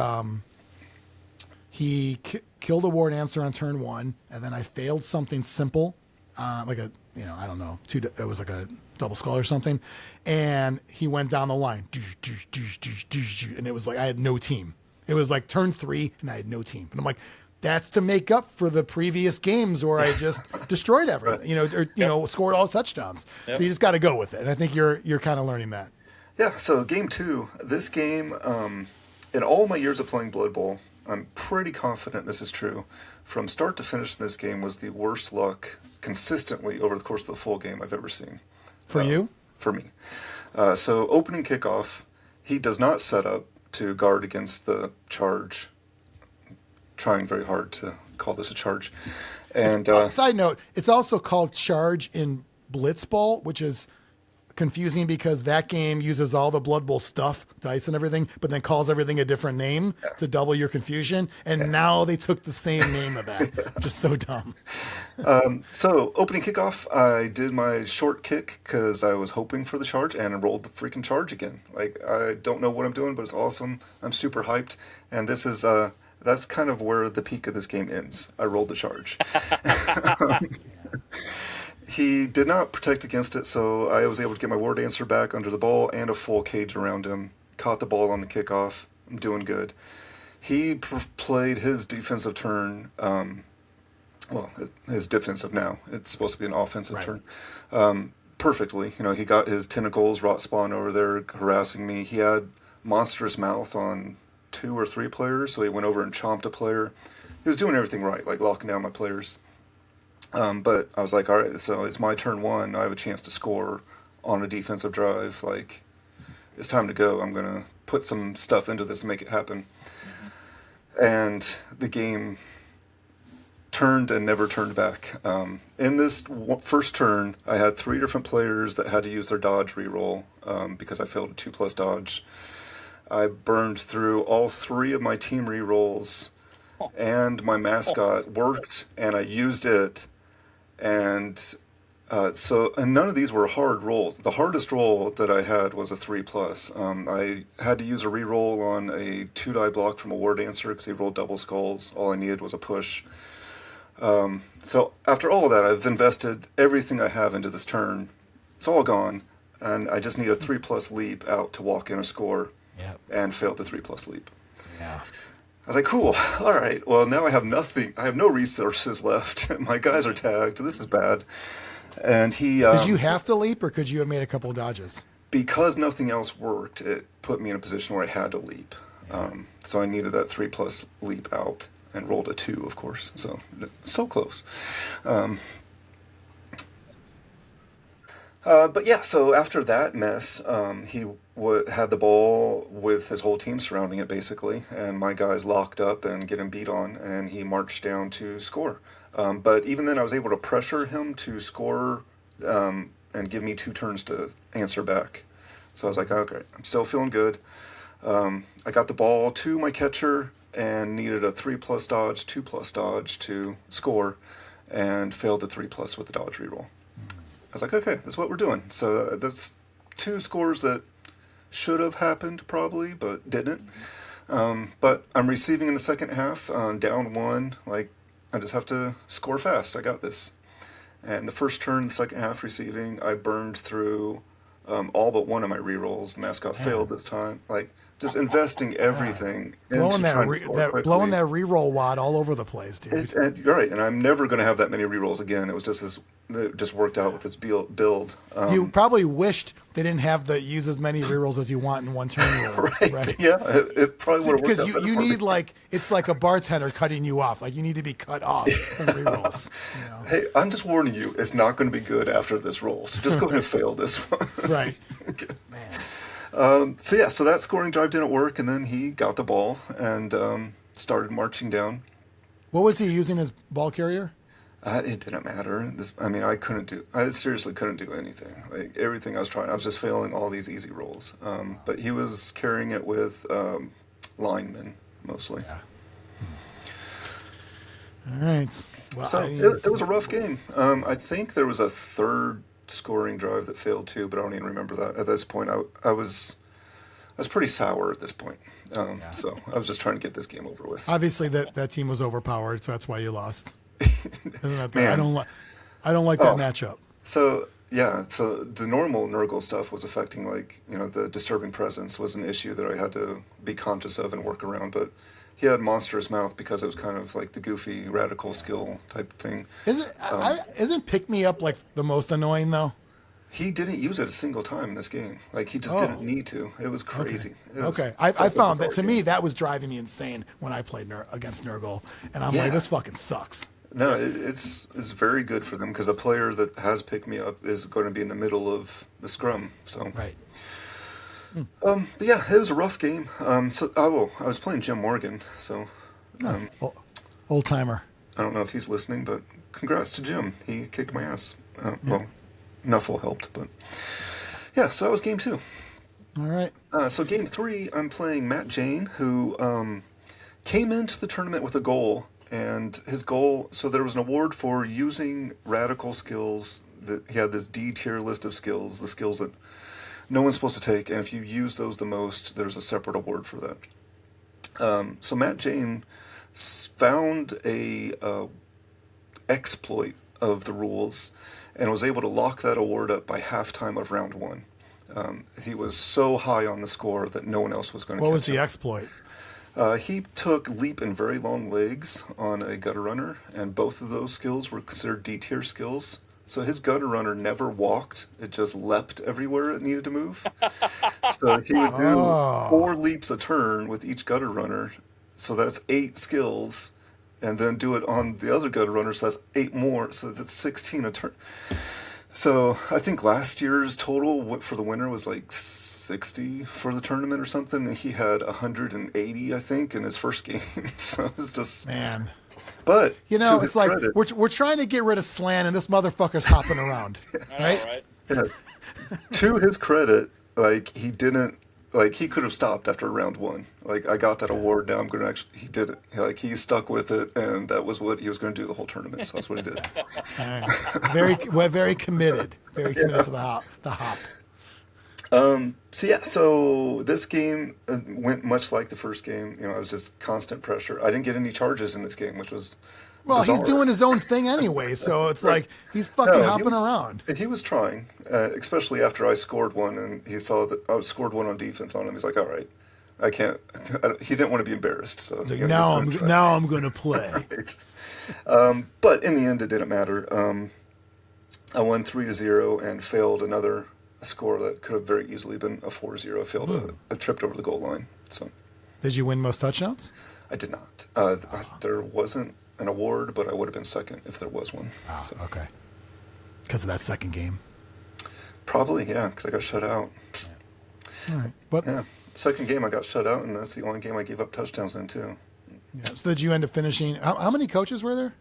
He killed a ward answer on turn 1, and then I failed something simple, like a, I don't know, it was like a double skull or something, and he went down the line, and it was like I had no team. It was like turn 3, and I had no team. And I'm like, that's to make up for the previous games where I just destroyed everything, or scored all his touchdowns. Yep. So you just got to go with it. And I think you're kind of learning that. Yeah. So game 2, this game, in all my years of playing Blood Bowl, I'm pretty confident this is true. From start to finish in this game was the worst luck consistently over the course of the full game I've ever seen. For you? For me. So opening kickoff, he does not set up to guard against the charge. Trying very hard to call this a charge. And side note, it's also called charge in Blitz Bowl, which is confusing because that game uses all the Blood Bowl stuff, dice and everything, but then calls everything a different name to double your confusion. And now they took the same name of that. Just so dumb. So opening kickoff, I did my short kick because I was hoping for the charge and rolled the freaking charge again. Like, I don't know what I'm doing, but it's awesome. I'm super hyped. And this is... that's kind of where the peak of this game ends. I rolled the charge. He did not protect against it, so I was able to get my ward answer back under the ball and a full cage around him. Caught the ball on the kickoff. I'm doing good. He played his defensive turn, his defensive now. It's supposed to be an offensive turn. Perfectly. He got his tentacles, rot spawn over there harassing me. He had monstrous mouth on 2 or 3 players, so he went over and chomped a player. He was doing everything right, like locking down my players. But I was like, all right, so it's my turn 1. I have a chance to score on a defensive drive. Like, it's time to go. I'm going to put some stuff into this and make it happen. Mm-hmm. And the game turned and never turned back. In this first turn, I had 3 different players that had to use their dodge reroll because I failed a 2+ dodge. I burned through all 3 of my team rerolls, and my mascot worked, and I used it. And and none of these were hard rolls. The hardest roll that I had was a 3+. I had to use a reroll on a 2-die block from a ward answer because he rolled double skulls. All I needed was a push. So after all of that, I've invested everything I have into this turn. It's all gone, and I just need a 3+ leap out to walk in a score. Yep. And failed the 3+ leap. Yeah. I was like, cool. All right. Well, now I have nothing. I have no resources left. My guys are tagged. This is bad. And he... Did you have to leap, or could you have made a couple of dodges? Because nothing else worked, it put me in a position where I had to leap. Yeah. So I needed that 3+ leap out and rolled a 2, of course. So close. But yeah, so after that mess, he had the ball with his whole team surrounding it, basically, and my guys locked up and get him beat on, and he marched down to score. But even then, I was able to pressure him to score and give me 2 turns to answer back. So I was like, okay, I'm still feeling good. I got the ball to my catcher and needed a 3+ dodge, 2+ dodge to score, and failed the 3+ with the dodge reroll. I was like, okay, that's what we're doing. So that's 2 scores that should have happened probably, but didn't. But I'm receiving in the second half, down 1. Like, I just have to score fast. I got this. And the first turn, the second half receiving, I burned through all but 1 of my rerolls. The mascot failed this time. Like, just investing everything blowing that reroll wad all over the place, dude. You're right, and I'm never going to have that many rerolls again. It was just this. It just worked out with this build. You probably wished they didn't have to use as many rerolls as you want in one turn roll. right? Yeah, it probably would have worked out. Because you need, like, it's like a bartender cutting you off. Like, you need to be cut off from rerolls. Hey, I'm just warning you, it's not going to be good after this roll. So just go ahead and fail this one. Right. Okay. Man. So that scoring drive didn't work, and then he got the ball and started marching down. What was he using as ball carrier? It didn't matter. I seriously couldn't do anything. Like, everything I was trying, I was just failing all these easy rolls. But he was carrying it with linemen mostly. Yeah. All right. Well, so it was a rough game. I think there was a 3rd scoring drive that failed too, but I don't even remember that. At this point, I was was pretty sour at this point. So I was just trying to get this game over with. Obviously, that team was overpowered, so that's why you lost. Isn't that Man. I don't like that matchup. So so the normal Nurgle stuff was affecting, like, the disturbing presence was an issue that I had to be conscious of and work around. But he had Monstrous Mouth because it was kind of like the goofy Radikal skill type thing. Isn't Pick Me Up like the most annoying though? He didn't use it a single time in this game. Like, he just didn't need to. It was crazy. Okay. I found that, to me, that was driving me insane when I played against Nurgle. And I'm like, this fucking sucks. No, it's very good for them because a player that has Pick Me Up is going to be in the middle of the scrum. So right. But yeah, it was a rough game. I was playing Jim Morgan, so old timer. I don't know if he's listening, but congrats to Jim. He kicked my ass. Well, Nuffle helped, but yeah. So that was game 2. All right. So game 3, I'm playing Matt Jane, who came into the tournament with a goal. And his goal, so there was an award for using Radikal skills. That he had this D tier list of skills, the skills that no one's supposed to take. And if you use those the most, there's a separate award for that. So Matt Jane found a exploit of the rules and was able to lock that award up by halftime of round 1. He was so high on the score that no one else was going to catch him. What was the exploit? He took leap and very long legs on a gutter runner, and both of those skills were considered D tier skills. So his gutter runner never walked; it just leapt everywhere it needed to move. So he would do 4 leaps a turn with each gutter runner. So that's 8 skills, and then do it on the other gutter runner. So that's 8 more. So that's 16 a turn. So I think last year's total for the winner was like 60 for the tournament or something, and he had 180, I think, in his first game. So it's just man. But it's like we're trying to get rid of Slan, and this motherfucker's hopping around, right? Yeah. To his credit, like he didn't. Like, he could have stopped after round 1. Like, I got that award. Now I'm going to actually... He did it. Like, he stuck with it, and that was what he was going to do the whole tournament. So that's what he did. All right. Very committed. Very committed to the hop. So this game went much like the first game. It was just constant pressure. I didn't get any charges in this game, which was bizarre. He's doing his own thing anyway, so it's like he's fucking hopping around. He was trying, especially after I scored one, and he saw that I scored one on defense on him. He's like, all right, I can't. He didn't want to be embarrassed, so like, now I'm going to play. Right. But in the end, it didn't matter. I won 3-0 and failed another score that could have very easily been a 4-0. Failed a tripped over the goal line. So, did you win most touchdowns? I did not. There wasn't an award, but I would have been second if there was one. Oh, so. Okay. Because of that second game? Probably, yeah, because I got shut out. Yeah. All right. But, yeah. Second game I got shut out, and that's the only game I gave up touchdowns in, too. Yeah. So did you end up finishing... How many coaches were there?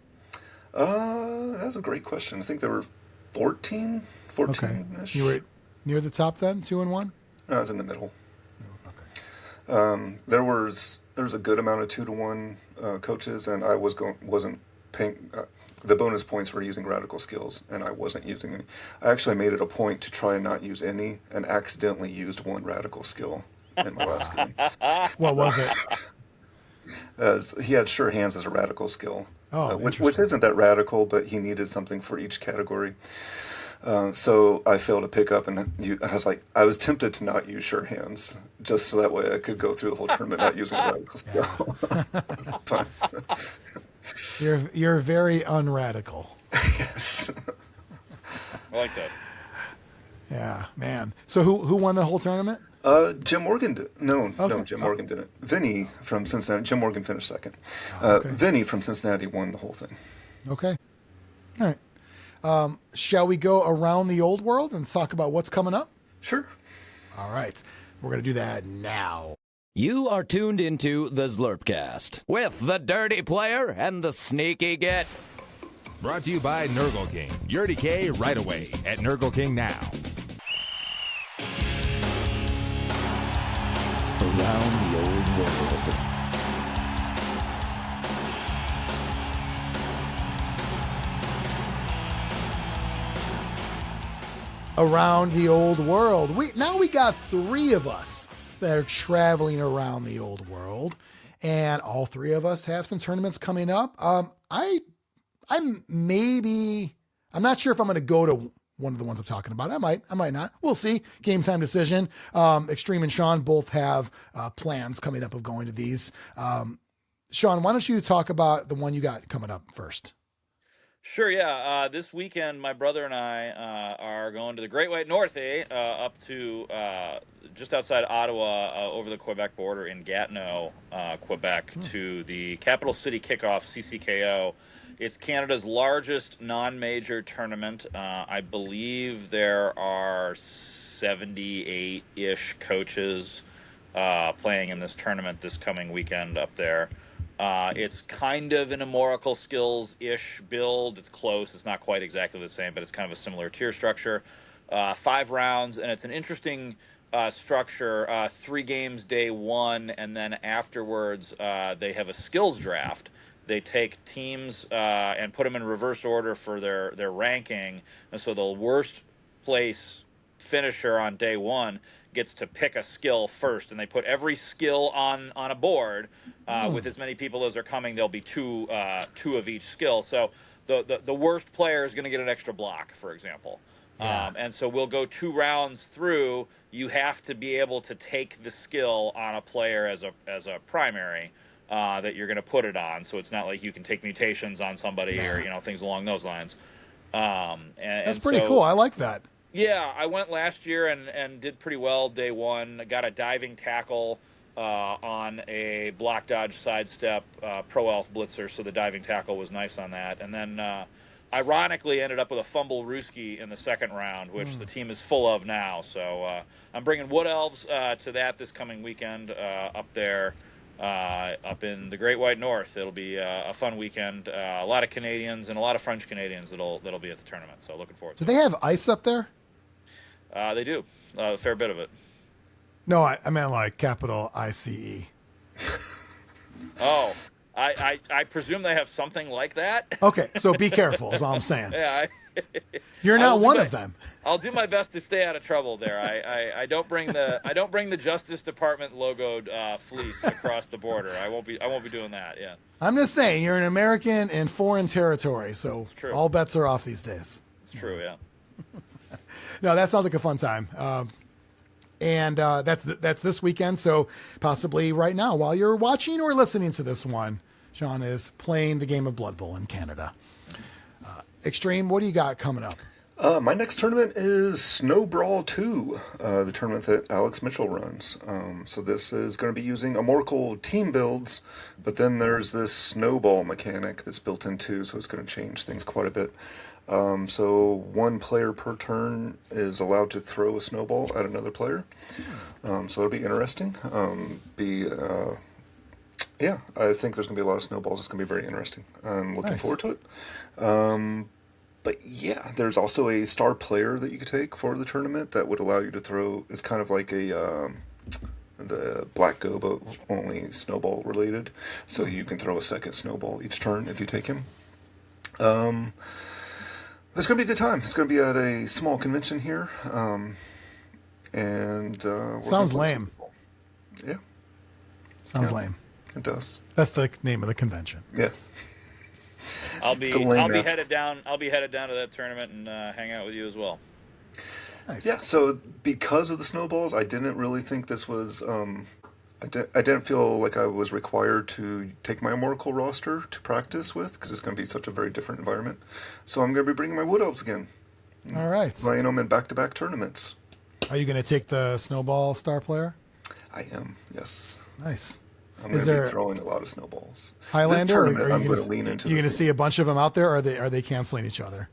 That's a great question. I think there were 14-ish. Okay. You were near the top then, 2-1? No, I was in the middle. Okay. There was a good amount of 2-1 coaches, and I wasn't paying. The bonus points were using Radikal skills, and I wasn't using any. I actually made it a point to try and not use any, and accidentally used one Radikal skill in my last game. What was it? He had sure hands as a Radikal skill, which isn't that radical, but he needed something for each category. So I failed to pick up, and I was tempted to not use sure hands, just so that way I could go through the whole tournament not using a Radikal skill. You're very unradical. Yes. I like that. Yeah, man. So who won the whole tournament? Jim Morgan did. No, Jim Morgan didn't. Vinny from Cincinnati. Jim Morgan finished second. Okay. Vinny from Cincinnati won the whole thing. Okay. All right. Shall we go around the old world and talk about what's coming up? Sure. All right. We're going to do that now. You are tuned into the Zlurpcast with the dirty player and the sneaky get. Brought to you by Nurgle King. Your DK right away at Nurgle King now. Around the old world. Around the old world. Now we got 3 of us that are traveling around the old world. And all three of us have some tournaments coming up. I'm not sure if I'm going to go to one of the ones I'm talking about. I might not. We'll see. Game time decision. Xtreme and Sean both have plans coming up of going to these. Sean, why don't you talk about the one you got coming up first? Sure, yeah. This weekend, my brother and I are going to the Great White North, up to just outside Ottawa, over the Quebec border in Gatineau, Quebec, to the Capital City Kickoff, CCKO. It's Canada's largest non-major tournament. I believe there are 78-ish coaches playing in this tournament this coming weekend up there. It's kind of an Amorical skills-ish build. It's close. It's not quite exactly the same, but it's kind of a similar tier structure. 5 rounds, and it's an interesting structure. 3 games day 1, and then afterwards they have a skills draft. They take teams and put them in reverse order for their ranking, and so the worst place finisher on day 1 gets to pick a skill first, and they put every skill on a board with as many people as are coming. There'll be two of each skill. So the worst player is going to get an extra block, for example. And so we'll go 2 rounds through. You have to be able to take the skill on a player as a primary that you're going to put it on. So it's not like you can take mutations on somebody or things along those lines. That's pretty cool. I like that. Yeah, I went last year and did pretty well day 1. I got a diving tackle on a block dodge sidestep Pro Elf blitzer, so the diving tackle was nice on that. And then ironically ended up with a fumble Rooski in the second round, which the team is full of now. So I'm bringing Wood Elves to that this coming weekend up there. Up in the Great White North. It'll be a fun weekend. A lot of Canadians and a lot of French Canadians that'll be at the tournament. So looking forward to it. Do they have ice up there? They do. A fair bit of it. No, I meant like capital ICE. Oh, I presume they have something like that. Okay, so be careful is all I'm saying. Yeah. You're not one of them. I'll do my best to stay out of trouble there. I don't bring the Justice Department logoed fleece across the border. I won't be doing that. Yeah. I'm just saying you're an American in foreign territory, so all bets are off these days. It's true. Yeah. No, that sounds like a fun time. And that's this weekend. So possibly right now, while you're watching or listening to this one, Sean is playing the game of Blood Bowl in Canada. Xtreme, what do you got coming up? My next tournament is Snow Brawl 2, the tournament that Alex Mitchell runs. So this is going to be using Amorical team builds, but then there's this snowball mechanic that's built in too, so it's going to change things quite a bit. So 1 player per turn is allowed to throw a snowball at another player. So that'll be interesting. Yeah, I think there's going to be a lot of snowballs. It's going to be very interesting. I'm looking forward to it. But yeah, there's also a star player that you could take for the tournament that would allow you to throw. It's kind of like the Black Go, but only snowball related. So you can throw a second snowball each turn if you take him. It's going to be a good time. It's going to be at a small convention here. Sounds lame. Yeah. Sounds lame. It does. That's the name of the convention. Yes. I'll be headed down to that tournament and hang out with you as well. Nice. Yeah. So because of the snowballs, I didn't really think this was. I didn't feel like I was required to take my Amorical roster to practice with because it's going to be such a very different environment. So I'm going to be bringing my Wood Elves again. All right. Playing them in back-to-back tournaments. Are you going to take the snowball star player? I am. Yes. Nice. I'm going to be throwing a lot of snowballs. Highlander, this tournament, I'm going to lean into. You're going to see a bunch of them out there, or are they canceling each other?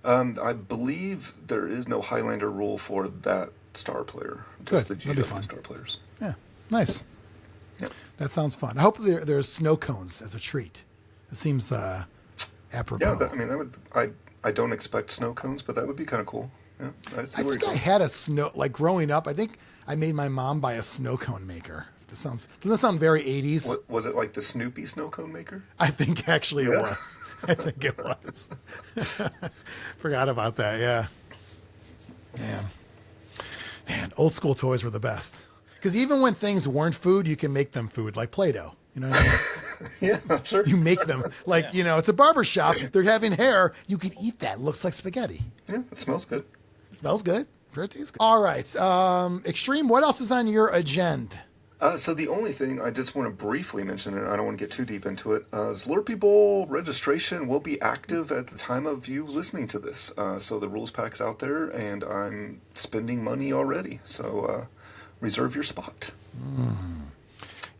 I believe there is no Highlander rule for that star player. Just Good. the GW star players. Yeah. Nice. Yep. That sounds fun. I hope there's snow cones as a treat. It seems apropos. Yeah, that would. I don't expect snow cones, but that would be kind of cool. Yeah, I think I had a growing up. I think I made my mom buy a snow cone maker. Doesn't that sound very 80s? What, was it like the Snoopy snow cone maker? I think actually it was. I think it was. Forgot about that. Yeah. Man, old school toys were the best. Because even when things weren't food, you can make them food, like Play-Doh. You know what I mean? Yeah, sure. You make them like, it's a barber shop. They're having hair. You could eat that. It looks like spaghetti. Yeah, it smells good. Smells good. Sure tastes good. All right. Xtreme, what else is on your agenda? So the only thing I just want to briefly mention, and I don't want to get too deep into it, Zlurpee Bowl registration will be active at the time of you listening to this. So the rules pack's out there, and I'm spending money already. So reserve your spot.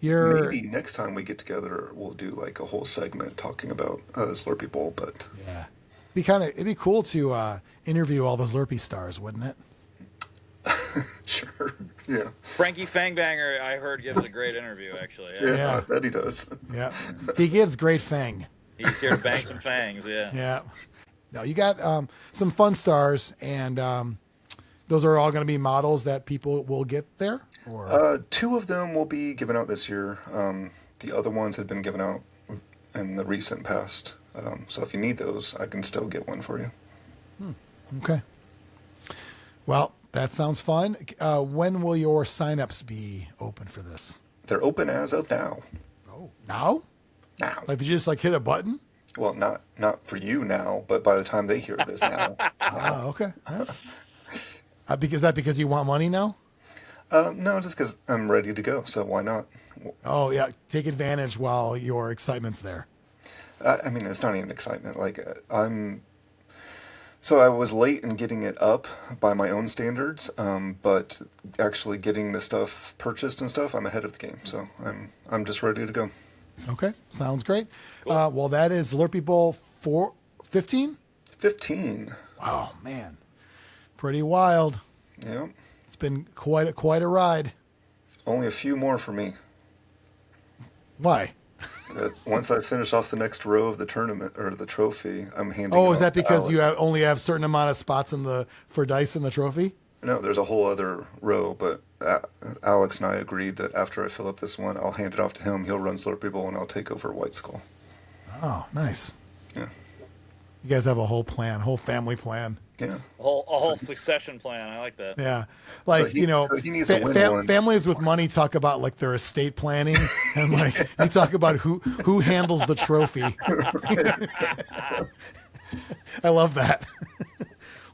Maybe next time we get together, we'll do like a whole segment talking about Zlurpee Bowl. But yeah, it'd be cool to interview all the Zlurpee stars, wouldn't it? Sure. Yeah. Frankie Fangbanger, I heard, gives a great interview, actually. Yeah, I bet he does. Yeah. He gives great fang. He's here to bang some fangs, yeah. Yeah. No, you got some fun stars, and those are all going to be models that people will get there? Or? 2 of them will be given out this year. The other ones had been given out in the recent past. So if you need those, I can still get one for you. Okay. Well, that sounds fun. When will your signups be open for this? They're open as of now. Oh, now? Now. Like, did you just hit a button? Well, not for you now, but by the time they hear this now. Oh, okay. Because you want money now? No, just because I'm ready to go. So why not? Oh, yeah. Take advantage while your excitement's there. I mean, it's not even excitement. Like, So I was late in getting it up by my own standards, but actually getting the stuff purchased and stuff, I'm ahead of the game. So I'm just ready to go. Okay, sounds great. Cool. Well, that is Zlurpee Bowl 15? 15. Wow, man. Pretty wild. Yeah. It's been quite a ride. Only a few more for me. Why? Once I finish off the next row of the tournament or the trophy, I'm handing. Oh, is that because you only have a certain amount of spots for dice in the trophy? No, there's a whole other row, but Alex and I agreed that after I fill up this one, I'll hand it off to him. He'll run Zlurpee Bowl, and I'll take over White Skull. Oh, nice. Yeah. You guys have a whole plan, whole family plan. Yeah. A whole succession plan. I like that. Yeah. Like, he needs to win one. Families with money talk about like their estate planning and like you talk about who handles the trophy. I love that.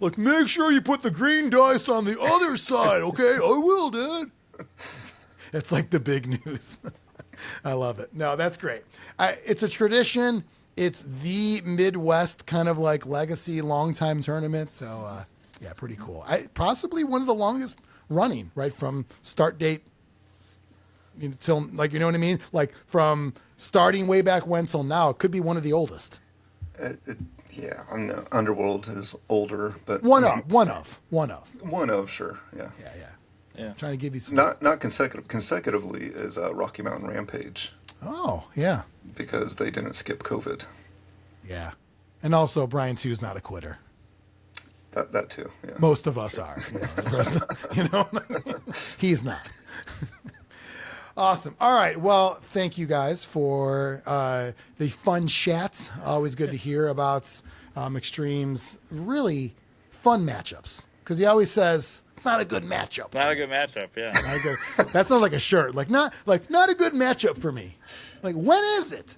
Look, make sure you put the green dice on the other side, okay? I will, Dad. It's like the big news. I love it. No, that's great. It's a tradition. It's the Midwest kind of like legacy long-time tournament. So, yeah, pretty cool. Possibly one of the longest running, right, from start date till, like, you know what I mean? Like, from starting way back when till now, it could be one of the oldest. Yeah, I know Underworld is older, but One of, sure, yeah. Yeah. Trying to give you some. Not consecutively is Rocky Mountain Rampage. Oh, yeah. Because they didn't skip COVID. Yeah. And also, Brian 2's not a quitter. That too, yeah. Most of us are. He's not. Awesome. All right. Well, thank you guys for the fun chat. Always good to hear about Xtreme's really fun matchups. Because he always says, it's not a good matchup. Not a good matchup, yeah. That sounds like a shirt. Not a good matchup for me. Like, when is it?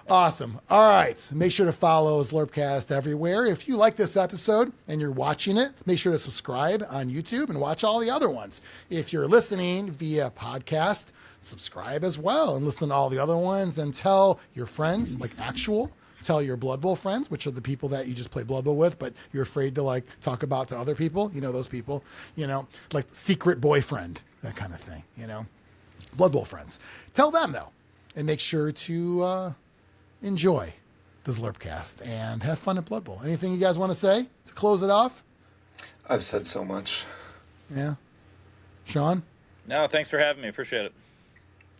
Awesome. All right. Make sure to follow Zlurpcast everywhere. If you like this episode and you're watching it, make sure to subscribe on YouTube and watch all the other ones. If you're listening via podcast, subscribe as well and listen to all the other ones and tell your friends, tell your Blood Bowl friends, which are the people that you just play Blood Bowl with, but you're afraid to talk about to other people. You know, those people, like secret boyfriend, that kind of thing, Blood Bowl friends. Tell them though, and make sure to enjoy the Zlurpcast and have fun at Blood Bowl. Anything you guys want to say to close it off? I've said so much. Yeah. Sean? No, thanks for having me. Appreciate it.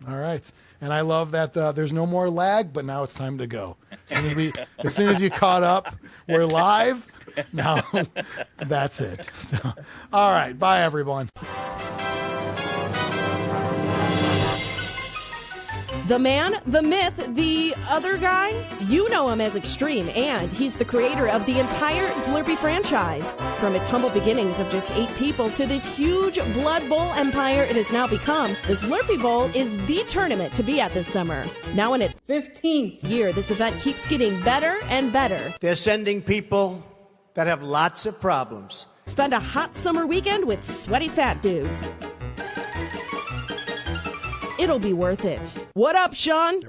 All right. And I love that there's no more lag, but now it's time to go. As soon as you caught up, we're live. Now, that's it. So, all right. Bye, everyone. The man, the myth, the other guy? You know him as Xtreme, and he's the creator of the entire Zlurpee franchise. From its humble beginnings of just 8 people to this huge Blood Bowl empire it has now become, the Zlurpee Bowl is the tournament to be at this summer. Now in its 15th year, this event keeps getting better and better. They're sending people that have lots of problems. Spend a hot summer weekend with sweaty fat dudes. It'll be worth it. What up, Sean?